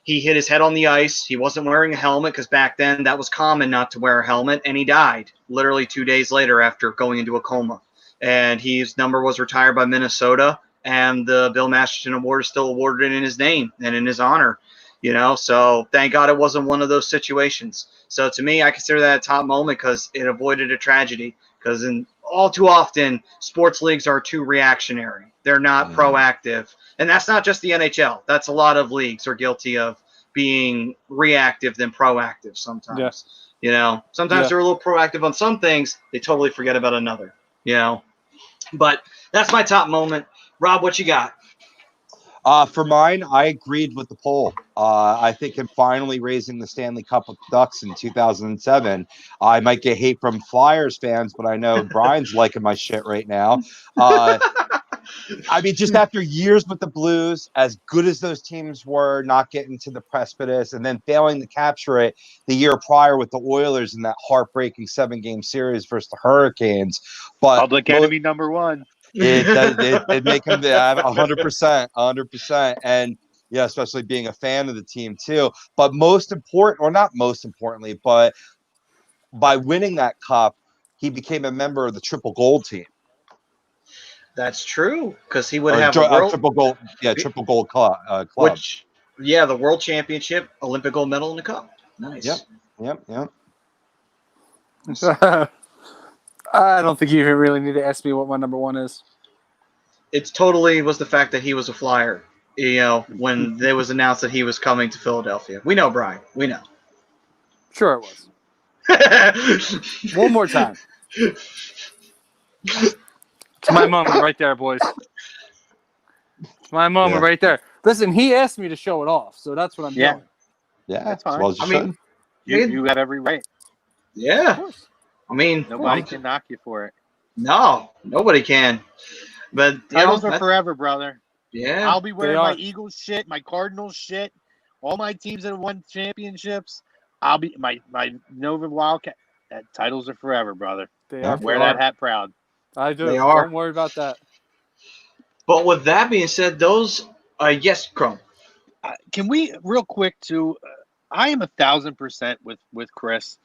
He hit his head on the ice. He wasn't wearing a helmet because back then that was common not to wear a helmet, and he died literally 2 days later after going into a coma. And his number was retired by Minnesota, and the Bill Masterton Award is still awarded in his name and in his honor. So thank God it wasn't one of those situations. So to me, I consider that a top moment because it avoided a tragedy. Because all too often, sports leagues are too reactionary. They're not proactive. And that's not just the NHL. That's a lot of leagues are guilty of being reactive than proactive sometimes. Sometimes they're a little proactive on some things. They totally forget about another, But that's my top moment. Rob, what you got? For mine, I agreed with the poll. I think him finally raising the Stanley Cup with Ducks in 2007. I might get hate from Flyers fans, but I know Brian's liking my shit right now. Just after years with the Blues, as good as those teams were, not getting to the precipice and then failing to capture it the year prior with the Oilers in that heartbreaking 7-game series versus the Hurricanes. But public enemy number one. It make him 100%, and especially being a fan of the team too. But most important, or not most importantly, but by winning that cup, he became a member of the Triple Gold team. That's true, because he would have a Triple Gold, Triple Gold club. Which, the World Championship, Olympic gold medal in the cup. Nice. Yep. I don't think you even really need to ask me what my number one is. It totally was the fact that he was a Flyer, when it was announced that he was coming to Philadelphia. We know, Brian. We know. Sure it was. One more time. It's my moment right there, boys. It's my moment right there. Listen, he asked me to show it off, so that's what I'm doing. Yeah, that's fine. Well you have every right. Yeah. Of course. Nobody can knock you for it. No, nobody can. But titles are forever, brother. Yeah. I'll be wearing my Eagles shit, my Cardinals shit, all my teams that have won championships. I'll be my Nova Wildcat. Titles are forever, brother. Wear that hat proud. I do. They are. Don't worry about that. But with that being said, those yes, Chrome. Can we real quick too? I am 1,000% with Chris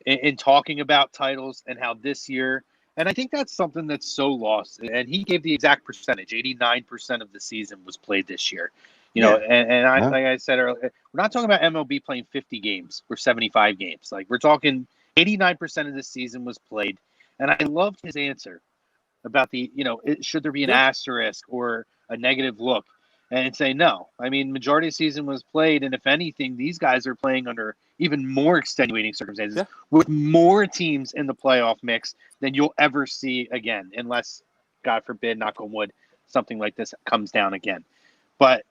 in talking about titles and how this year, and I think that's something that's so lost. And he gave the exact percentage: 89% of the season was played this year. And like I said earlier, we're not talking about MLB playing 50 games or 75 games. Like we're talking 89% of the season was played. And I loved his answer about should there be an asterisk or a negative look, and say no. I mean, majority of the season was played, and if anything, these guys are playing under even more extenuating circumstances with more teams in the playoff mix than you'll ever see again, unless, God forbid, knock on wood, something like this comes down again. But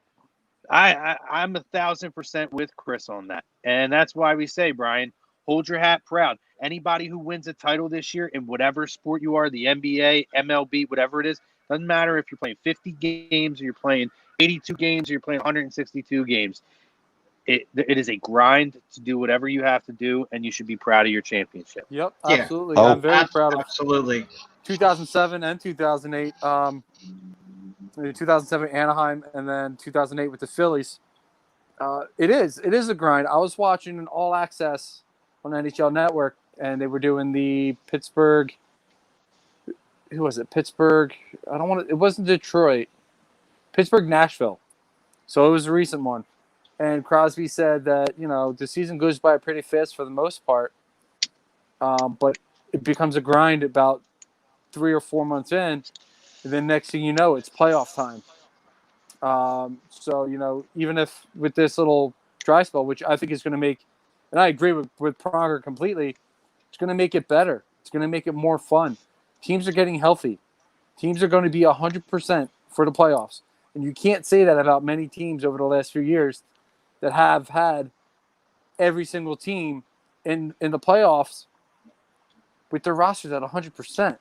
I'm 1,000% with Chris on that, and that's why we say, Brian, hold your hat proud. Anybody who wins a title this year in whatever sport you are, the NBA, MLB, whatever it is, doesn't matter if you're playing 50 games or you're playing 82 games or you're playing 162 games. It is a grind to do whatever you have to do, and you should be proud of your championship. Yep, absolutely. Yeah. I'm very proud of 2007 and 2008. 2007 Anaheim, and then 2008 with the Phillies. It is a grind. I was watching an All Access on NHL Network, and they were doing the Pittsburgh. Who was it? Pittsburgh. It wasn't Detroit. Pittsburgh, Nashville. So it was a recent one. And Crosby said that, the season goes by pretty fast for the most part. But it becomes a grind about 3 or 4 months in. And then next thing you know, it's playoff time. So, even if with this little dry spell, which I think is going to make, and I agree with Pronger completely, it's going to make it better. It's going to make it more fun. Teams are getting healthy. Teams are going to be 100% for the playoffs. And you can't say that about many teams over the last few years that have had every single team in the playoffs with their rosters at 100%.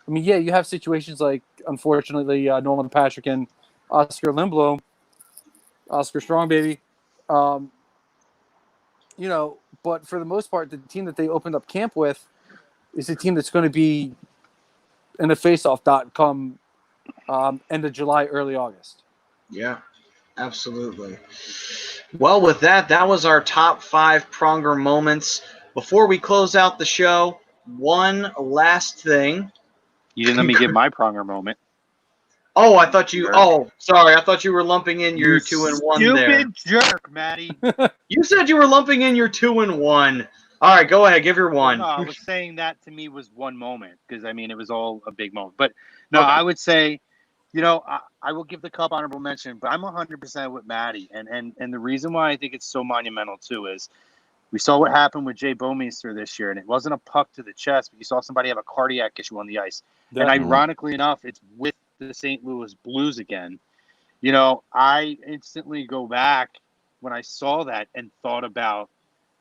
I mean, you have situations like, unfortunately, Nolan Patrick and Oscar Lindblom, Oscar Strong, baby. But for the most part, the team that they opened up camp with is a team that's going to be in the faceoff dot come end of July, early August. Yeah, absolutely. Well, with that, that was our top 5 Pronger moments. Before we close out the show, one last thing. You didn't let me get my Pronger moment. Oh, I thought you. Oh, sorry. I thought you were lumping in your 2-1 there. Stupid jerk, Matty. You said you were lumping in your 2-1. All right, go ahead. Give your one. No, I was saying that to me was one moment because, I mean, it was all a big moment. But, no, Okay. I would say, you know, I will give the Cup honorable mention, but I'm 100% with Matty. And the reason why I think it's so monumental, too, is we saw what happened with Jay Bouwmeester this year, and it wasn't a puck to the chest, but you saw somebody have a cardiac issue on the ice. Yeah. And ironically enough, it's with the St. Louis Blues again. You know, I instantly go back when I saw that and thought about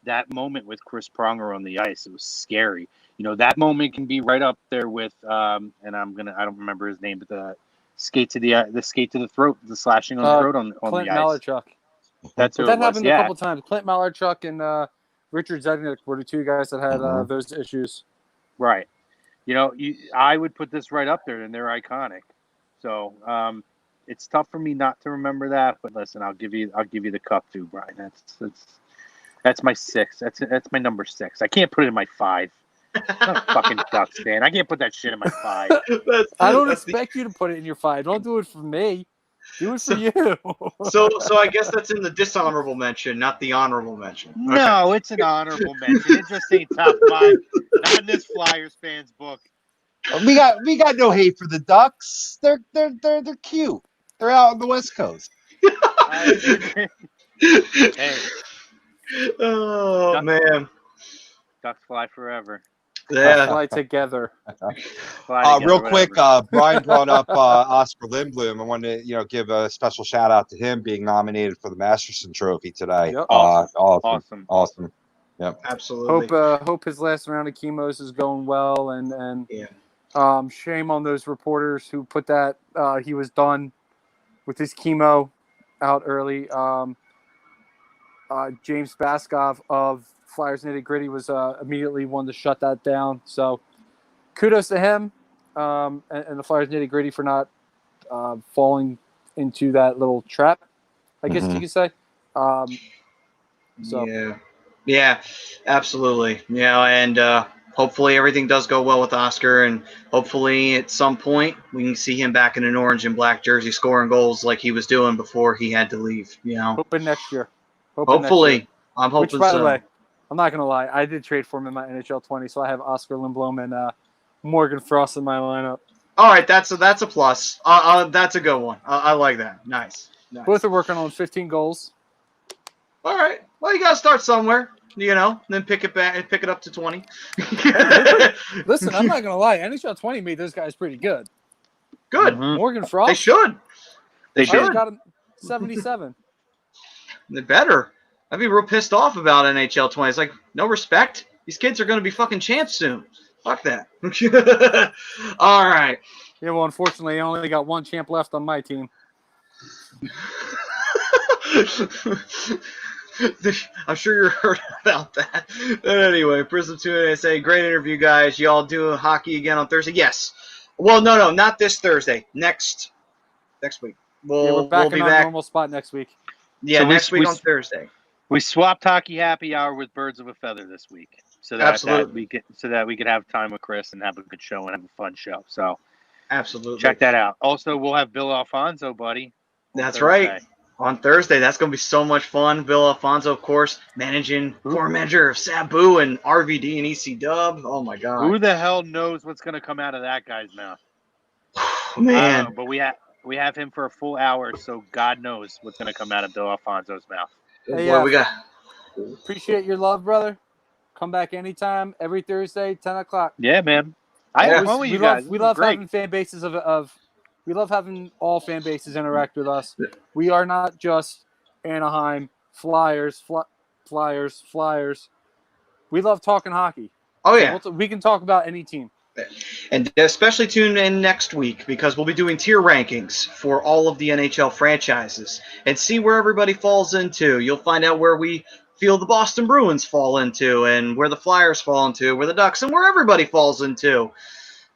that moment with Chris Pronger on the ice. It was scary. You know, that moment can be right up there with, and I don't remember his name, but the skate to the throat, the slashing on the throat on Clint the ice. Malarchuk. That's who That it was. happened a Yeah, couple times. Clint Malarchuk and Richard Zednick were the two guys that had those issues. right. You know, I would put this right up there, and they're iconic. So it's tough for me not to remember that. But listen, I'll give you the Cup too, Brian. That's my 6. That's my number 6. I can't put it in my 5. I'm not a fucking Ducks fan. I can't put that shit in my 5. I don't expect you to put it in your 5. Don't do it for me. Do it for you. So I guess that's in the dishonorable mention, not the honorable mention. Okay. No, it's an honorable mention. It just ain't top 5. Not in this Flyers fans book. We got no hate for the Ducks. They're cute. They're out on the West Coast. Hey, Oh, man. Ducks fly forever. Yeah. Fly together. Fly together, Real quick, whatever. Brian brought up Oscar Lindblom. I wanted to give a special shout out to him being nominated for the Masterson Trophy today. Yep. Awesome. Yep. Absolutely. Hope his last round of chemos is going well, and Yeah. shame on those reporters who put that he was done with his chemo out early. James Baskov of Flyers Nitty Gritty was immediately one to shut that down. So kudos to him and the Flyers Nitty Gritty for not falling into that little trap, I guess you could say. Yeah, absolutely. And hopefully everything does go well with Oscar, and hopefully at some point we can see him back in an orange and black jersey scoring goals like he was doing before he had to leave. Hoping next year. Hopefully. I'm hoping. Which, by so. the way, I'm not going to lie, I did trade for him in my NHL 20, so I have Oscar Lindblom and Morgan Frost in my lineup. All right, that's a plus. That's a good one. I like that. Nice. Both are working on 15 goals. All right. Well, you got to start somewhere, then pick it up to 20. Listen, I'm not going to lie. NHL 20 made those guys pretty good. Good. Mm-hmm. Morgan Frost. They should. They should. Got him 77. They better. I'd be real pissed off about NHL 20. It's like, no respect. These kids are going to be fucking champs soon. Fuck that. All right. Yeah, well, unfortunately, I only got one champ left on my team. I'm sure you're heard about that. But anyway, Prism 2 NSA, great interview, guys. Y'all do hockey again on Thursday? Yes. Well, no, not this Thursday. Next week. We're back in our normal spot next week. Yeah, So next week on Thursday. We swapped Hockey Happy Hour with Birds of a Feather this week, so that we could have time with Chris and have a good show and have a fun show. So absolutely check that out. Also, we'll have Bill Alfonso, buddy. That's right. On Thursday, that's going to be so much fun. Bill Alfonso, of course, former manager of Sabu and RVD and EC Dub. Oh my God! Who the hell knows what's going to come out of that guy's mouth? Man, but we have him for a full hour, so God knows what's going to come out of Bill Alfonso's mouth. Hey, what we got? Appreciate your love, brother. Come back anytime, every Thursday, 10 o'clock. Yeah, man. I have fun with you guys. We love having fan bases we love having all fan bases interact with us. We are not just Anaheim Flyers. We love talking hockey. Oh yeah, we can talk about any team. And especially tune in next week because we'll be doing tier rankings for all of the NHL franchises and see where everybody falls into. You'll find out where we field the Boston Bruins fall into, and where the Flyers fall into, where the Ducks, and where everybody falls into.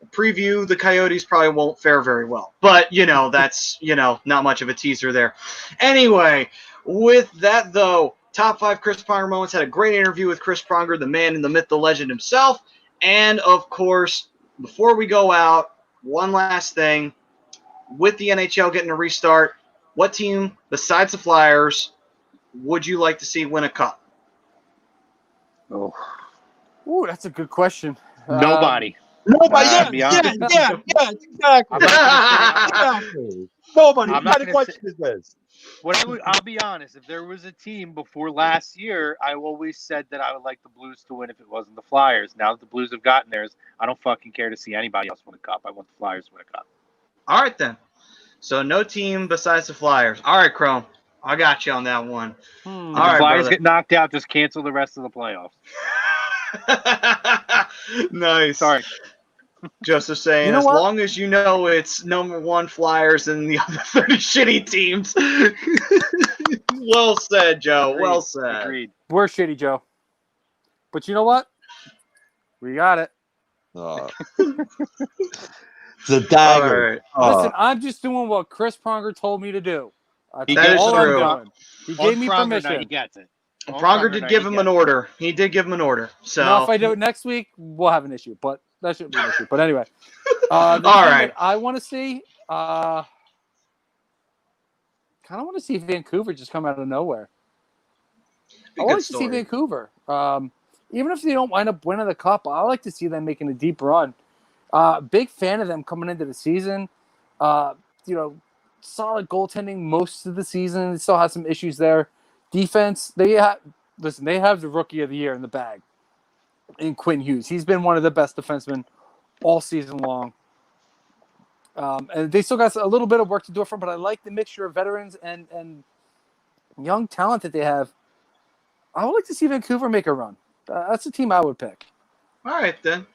Preview, the Coyotes probably won't fare very well. But, that's, not much of a teaser there. Anyway, with that, though, top 5 Chris Pronger moments. Had a great interview with Chris Pronger, the man in the myth, the legend himself. And, of course, before we go out, one last thing. With the NHL getting a restart, what team, besides the Flyers, would you like to see win a cup? Oh, ooh, that's a good question. Nobody. Nobody. Yeah, Exactly. Exactly. Nobody. What kind of question is this? I'll be honest. If there was a team before last year, I always said that I would like the Blues to win if it wasn't the Flyers. Now that the Blues have gotten theirs, I don't fucking care to see anybody else win a cup. I want the Flyers to win a cup. All right, then. So no team besides the Flyers. All right, Chrome. I got you on that one. If All the right, Flyers brother. get knocked out, just cancel the rest of the playoffs. Nice. Sorry. Joseph saying, You know as what? long as you know it's number 1 Flyers and the other 30 shitty teams. Well said, Joe. Agreed. Well said. Agreed. We're shitty, Joe. But you know what? We got it. It's a dagger. All right. Listen, I'm just doing what Chris Pronger told me to do. That is all true. I'm doing. He gave me On Pronger night, permission. he gets it. On Pronger did night, give he him gets an it. order. He did give him an order. So Now, if I do it next week, we'll have an issue. But that shouldn't be an issue. But anyway, All the team right. that I want to see. Kind of want to see Vancouver just come out of nowhere. Be I a want good to see story. Vancouver. Even if they don't wind up winning the cup, I like to see them making a deep run. Big fan of them coming into the season. Solid goaltending most of the season. They still have some issues there. Defense, they have the rookie of the year in the bag in Quinn Hughes. He's been one of the best defensemen all season long. And they still got a little bit of work to do for him, but I like the mixture of veterans and young talent that they have. I would like to see Vancouver make a run. That's the team I would pick. All right, then.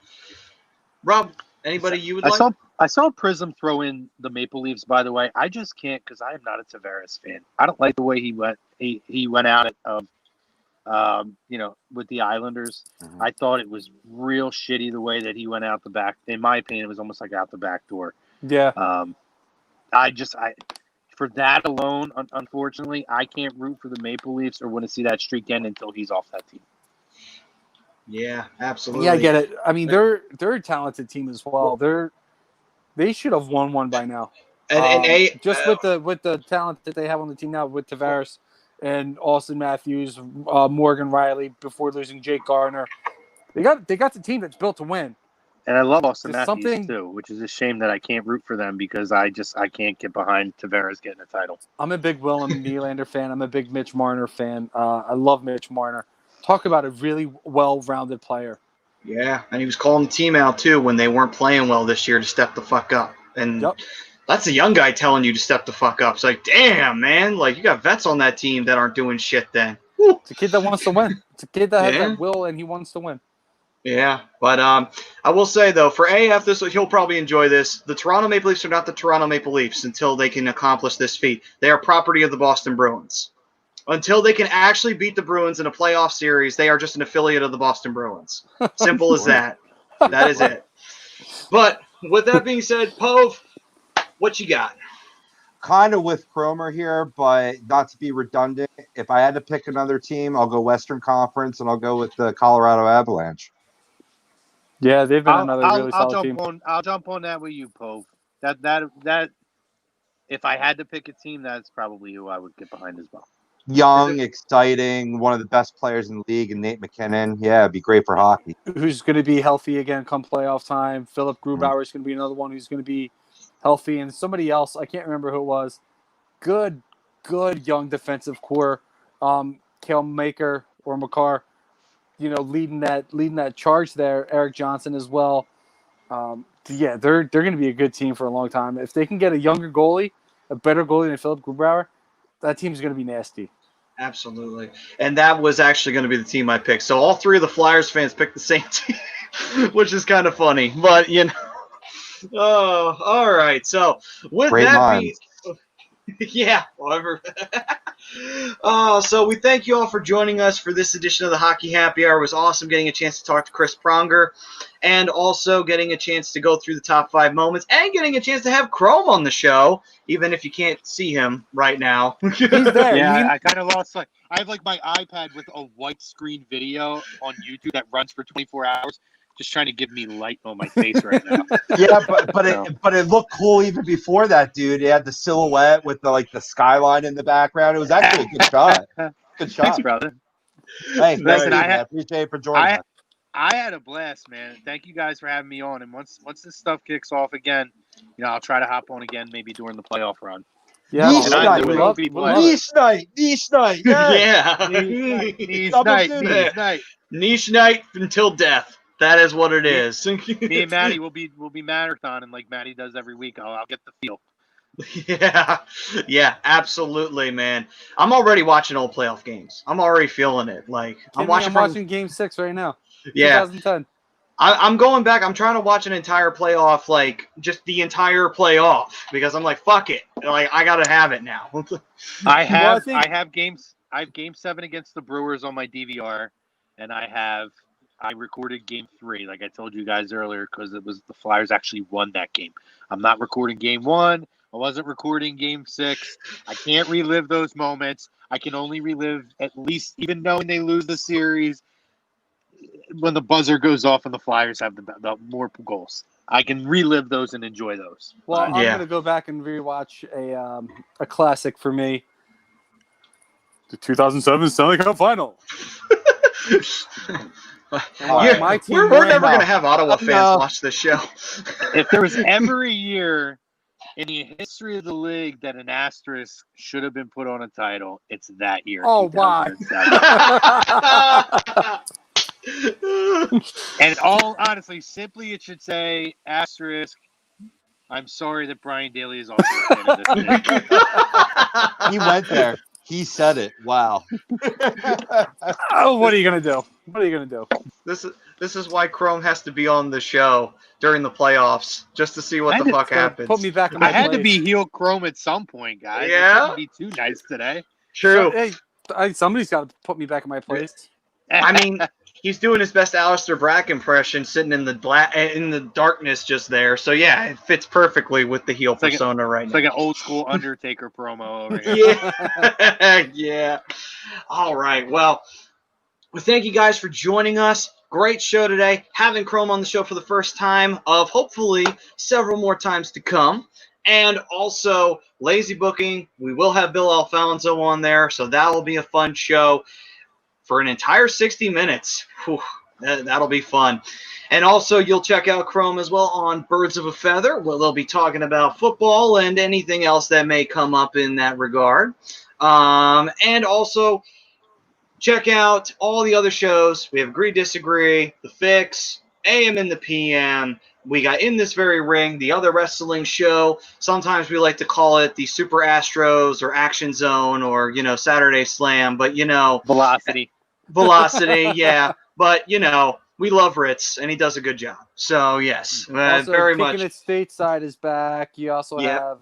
Rob, anybody you would like? I saw Prism throw in the Maple Leafs, by the way. I just can't because I am not a Tavares fan. I don't like the way he went. He went out with the Islanders. Mhm. I thought it was real shitty the way that he went out the back. In my opinion, it was almost like out the back door. Yeah. For that alone, unfortunately, I can't root for the Maple Leafs or want to see that streak end until he's off that team. Yeah, absolutely. Yeah, I get it. I mean, they're a talented team as well. They should have won one by now. Just with the talent that they have on the team now with Tavares and Austin Matthews, Morgan Riley before losing Jake Gardner, they got the team that's built to win. And I love Austin There's Matthews too, which is a shame that I can't root for them because I can't get behind Tavares getting a title. I'm a big Willem Nylander fan. I'm a big Mitch Marner fan. I love Mitch Marner. Talk about a really well-rounded player. Yeah, and he was calling the team out too when they weren't playing well this year to step the fuck up. And that's a young guy telling you to step the fuck up. It's like, damn, man, like you got vets on that team that aren't doing shit then. Woo. It's a kid that wants to win. It's a kid that has Yeah. that will and he wants to win. Yeah, but I will say though, for AF, he'll probably enjoy this. The Toronto Maple Leafs are not the Toronto Maple Leafs until they can accomplish this feat. They are property of the Boston Bruins. Until they can actually beat the Bruins in a playoff series, they are just an affiliate of the Boston Bruins. Simple as that. That is it. But with that being said, Pove, what you got? Kind of with Cromer here, but not to be redundant. If I had to pick another team, I'll go Western Conference, and I'll go with the Colorado Avalanche. Yeah, they've been another really I'll solid team. I'll jump on that with you, Pove. That if I had to pick a team, that's probably who I would get behind as well. Young, exciting, one of the best players in the league, and Nate McKinnon. Yeah, it'd be great for hockey. Who's going to be healthy again come playoff time. Philip Grubauer is going to be another one who's going to be healthy. And somebody else, I can't remember who it was. Good young defensive core. Kale Maker or Makar, leading that charge there. Eric Johnson as well. Yeah, they're going to be a good team for a long time. If they can get a younger goalie, a better goalie than Philip Grubauer, that team's going to be nasty. Absolutely. And that was actually going to be the team I picked. So all three of the Flyers fans picked the same team, which is kind of funny. But, Oh, all right. So with Great that minds. Yeah, whatever. So we thank you all for joining us for this edition of the Hockey Happy Hour. It was awesome getting a chance to talk to Chris Pronger and also getting a chance to go through the top 5 moments and getting a chance to have Chrome on the show, even if you can't see him right now. He's there. Yeah, I kind of lost. I have like my iPad with a white screen video on YouTube that runs for 24 hours, just trying to give me light on my face right now. Yeah, but it looked cool even before that, dude. It had the silhouette with the skyline in the background. It was actually a good shot. Good shot. Thanks, brother. Hey, Listen, I appreciate it for joining us. I had a blast, man. Thank you guys for having me on. And once this stuff kicks off again, I'll try to hop on again, maybe during the playoff run. Yeah, Niche night. Niche night. Yeah. Niche night. Niche night until death. That is what it is. Me and Maddie will be marathoning like Maddie does every week. I'll get the feel. Yeah, absolutely, man. I'm already watching old playoff games. I'm already feeling it. Like I'm watching Game 6 right now. Yeah, 2010. I'm going back. I'm trying to watch an entire playoff, like just the entire playoff, because I'm like, fuck it. Like I gotta have it now. I have Game 7 against the Brewers on my DVR, and I recorded Game 3, like I told you guys earlier, because it was the Flyers actually won that game. I'm not recording Game 1. I wasn't recording Game 6. I can't relive those moments. I can only relive, at least, even knowing they lose the series, when the buzzer goes off and the Flyers have the more goals. I can relive those and enjoy those. Well, I'm going to go back and rewatch a classic for me. The 2007 Stanley Cup Final. We're never going to have Ottawa fans watch this show. If there was ever a year in the history of the league that an asterisk should have been put on a title, it's that year. Oh, wow. And all honestly, simply it should say asterisk. I'm sorry that Brian Daly is also a fan of this league. He went there. He said it. Wow. Oh, what are you gonna do? What are you gonna do? This is why Chrome has to be on the show during the playoffs, just to see what the fuck happens. Put me back in my place. I had to be heel Chrome at some point, guys. Yeah. It shouldn't be too nice today. True. So, hey, somebody's got to put me back in my place. I mean, he's doing his best Alistair Brack impression, sitting in the darkness just there. So yeah, it fits perfectly with the heel persona right now. It's like an old school Undertaker promo over here. Yeah, yeah. All right. Well, thank you guys for joining us. Great show today. Having Chrome on the show for the first time of hopefully several more times to come. And also, Lazy Booking. We will have Bill Alfonso on there, so that will be a fun show for an entire 60 minutes. Whew, that'll be fun. And also, you'll check out Chrome as well on Birds of a Feather, where they'll be talking about football and anything else that may come up in that regard. And also, check out all the other shows. We have Agree, Disagree, The Fix, AM and the PM. We got In This Very Ring, the other wrestling show. Sometimes we like to call it the Super Astros or Action Zone or, Saturday Slam. But, Velocity. Velocity, yeah. But, we love Ritz, and he does a good job. So, yes, also, very much. Kicking It Stateside is back. You also have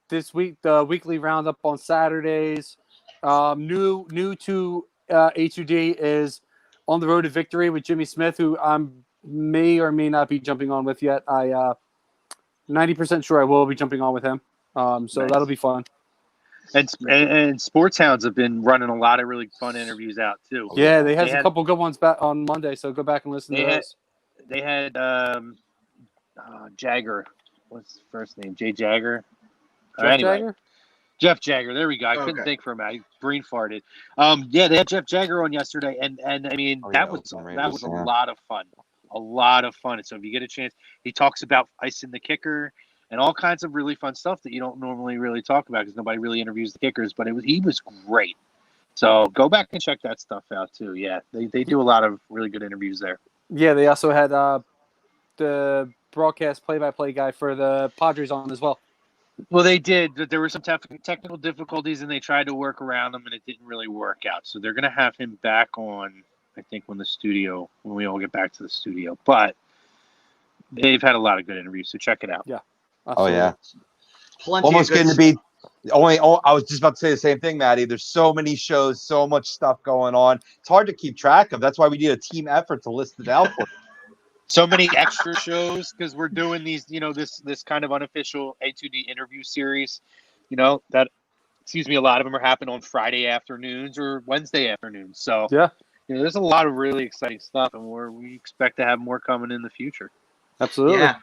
this week, the weekly roundup on Saturdays. New to HUD is On the Road to Victory with Jimmy Smith, who I may or may not be jumping on with yet. 90% sure I will be jumping on with him. So nice. That'll be fun. And Sports Hounds have been running a lot of really fun interviews out too. Yeah, they had a couple good ones back on Monday, so go back and listen to those. They had Jagger. What's his first name? Jay Jagger? Jagger? Jeff Jagger. There we go. I couldn't think for a minute. I brain farted. They had Jeff Jagger on yesterday, and I mean that was a lot of fun. A lot of fun. So if you get a chance, he talks about icing the kicker and all kinds of really fun stuff that you don't normally really talk about because nobody really interviews the kickers. But he was great. So go back and check that stuff out too. Yeah, they do a lot of really good interviews there. Yeah, they also had the broadcast play-by-play guy for the Padres on as well. Well, they did. There were some technical difficulties, and they tried to work around them, and it didn't really work out. So they're going to have him back on, I think, when we all get back to the studio. But they've had a lot of good interviews, so check it out. Yeah. Absolutely. Oh, yeah. Plenty Almost of good getting to be I was just about to say the same thing, Maddie. There's so many shows, so much stuff going on. It's hard to keep track of. That's why we need a team effort to list it out for. So many extra shows because we're doing these, this kind of unofficial A2D interview series. That, excuse me, a lot of them are happening on Friday afternoons or Wednesday afternoons. So Yeah. there's a lot of really exciting stuff, and we expect to have more coming in the future. Absolutely. Yeah,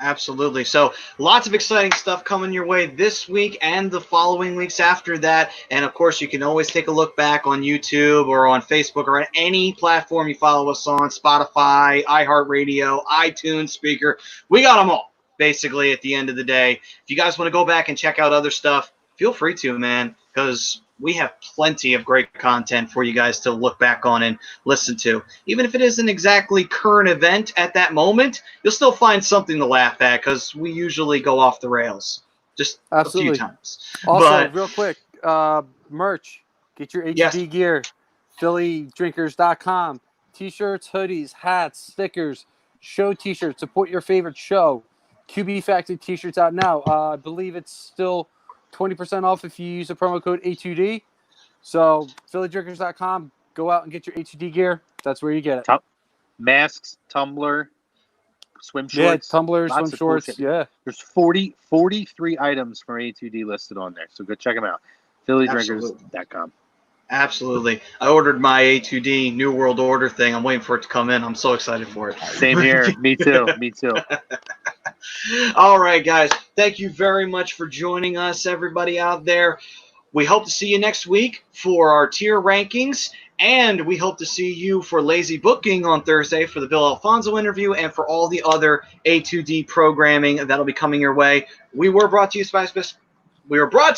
absolutely. So lots of exciting stuff coming your way this week and the following weeks after that. And of course, you can always take a look back on YouTube or on Facebook or on any platform you follow us on, Spotify, iHeartRadio, iTunes, Speaker. We got them all, basically, at the end of the day. If you guys want to go back and check out other stuff, feel free to, man, because we have plenty of great content for you guys to look back on and listen to. Even if it isn't exactly current event at that moment, you'll still find something to laugh at because we usually go off the rails just Absolutely. a few times. Also, real quick, merch. Get your HD Yes. gear. PhillyDrinkers.com. T-shirts, hoodies, hats, stickers, show T-shirts. Support your favorite show. QB Factory T-shirts out now. I believe it's still 20% off if you use the promo code A2D. So PhillyDrinkers.com. Go out and get your A2D gear. That's where you get it. Masks, tumbler, swim shorts. Yeah, tumblers, lots swim of cool shorts. shit. Yeah. There's 43 items from A2D listed on there. So go check them out. PhillyDrinkers.com. Absolutely. I ordered my A2D New World Order thing. I'm waiting for it to come in. I'm so excited for it. Same here. Me too. All right, guys. Thank you very much for joining us, everybody out there. We hope to see you next week for our tier rankings, and we hope to see you for Lazy Booking on Thursday for the Bill Alfonso interview and for all the other A2D programming that'll be coming your way. We were brought to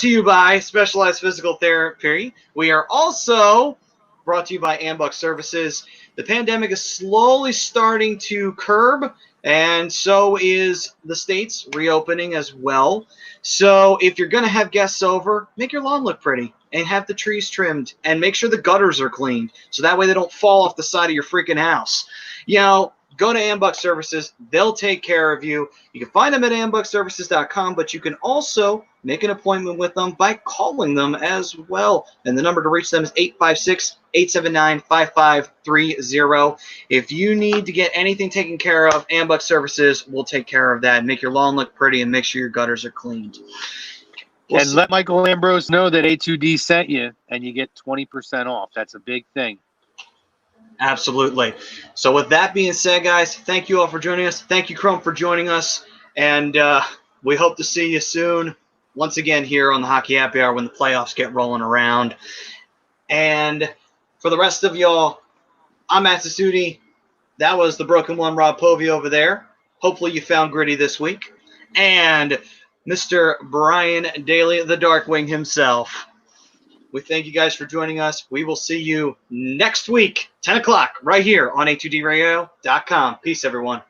you by Specialized Physical Therapy. We are also brought to you by Ambuck Services. The pandemic is slowly starting to curb, and so is the states reopening as well. So if you're going to have guests over, make your lawn look pretty and have the trees trimmed and make sure the gutters are cleaned so that way they don't fall off the side of your freaking house. Go to Ambuck Services. They'll take care of you. You can find them at ambuckservices.com, but you can also make an appointment with them by calling them as well. And the number to reach them is 856-879-5530. If you need to get anything taken care of, Ambuck Services will take care of that and make your lawn look pretty and make sure your gutters are cleaned. And let Michael Ambrose know that A2D sent you, and you get 20% off. That's a big thing. Absolutely. So with that being said, guys, thank you all for joining us. Thank you, Chrome, for joining us. And we hope to see you soon once again here on the Hockey Happy Hour when the playoffs get rolling around. And for the rest of y'all, I'm Matt Sassuti. That was the Broken One, Rob Povey over there. Hopefully you found Gritty this week. And Mr. Brian Daly, the Darkwing himself. We thank you guys for joining us. We will see you next week, 10 o'clock, right here on A2DRadio.com. Peace, everyone.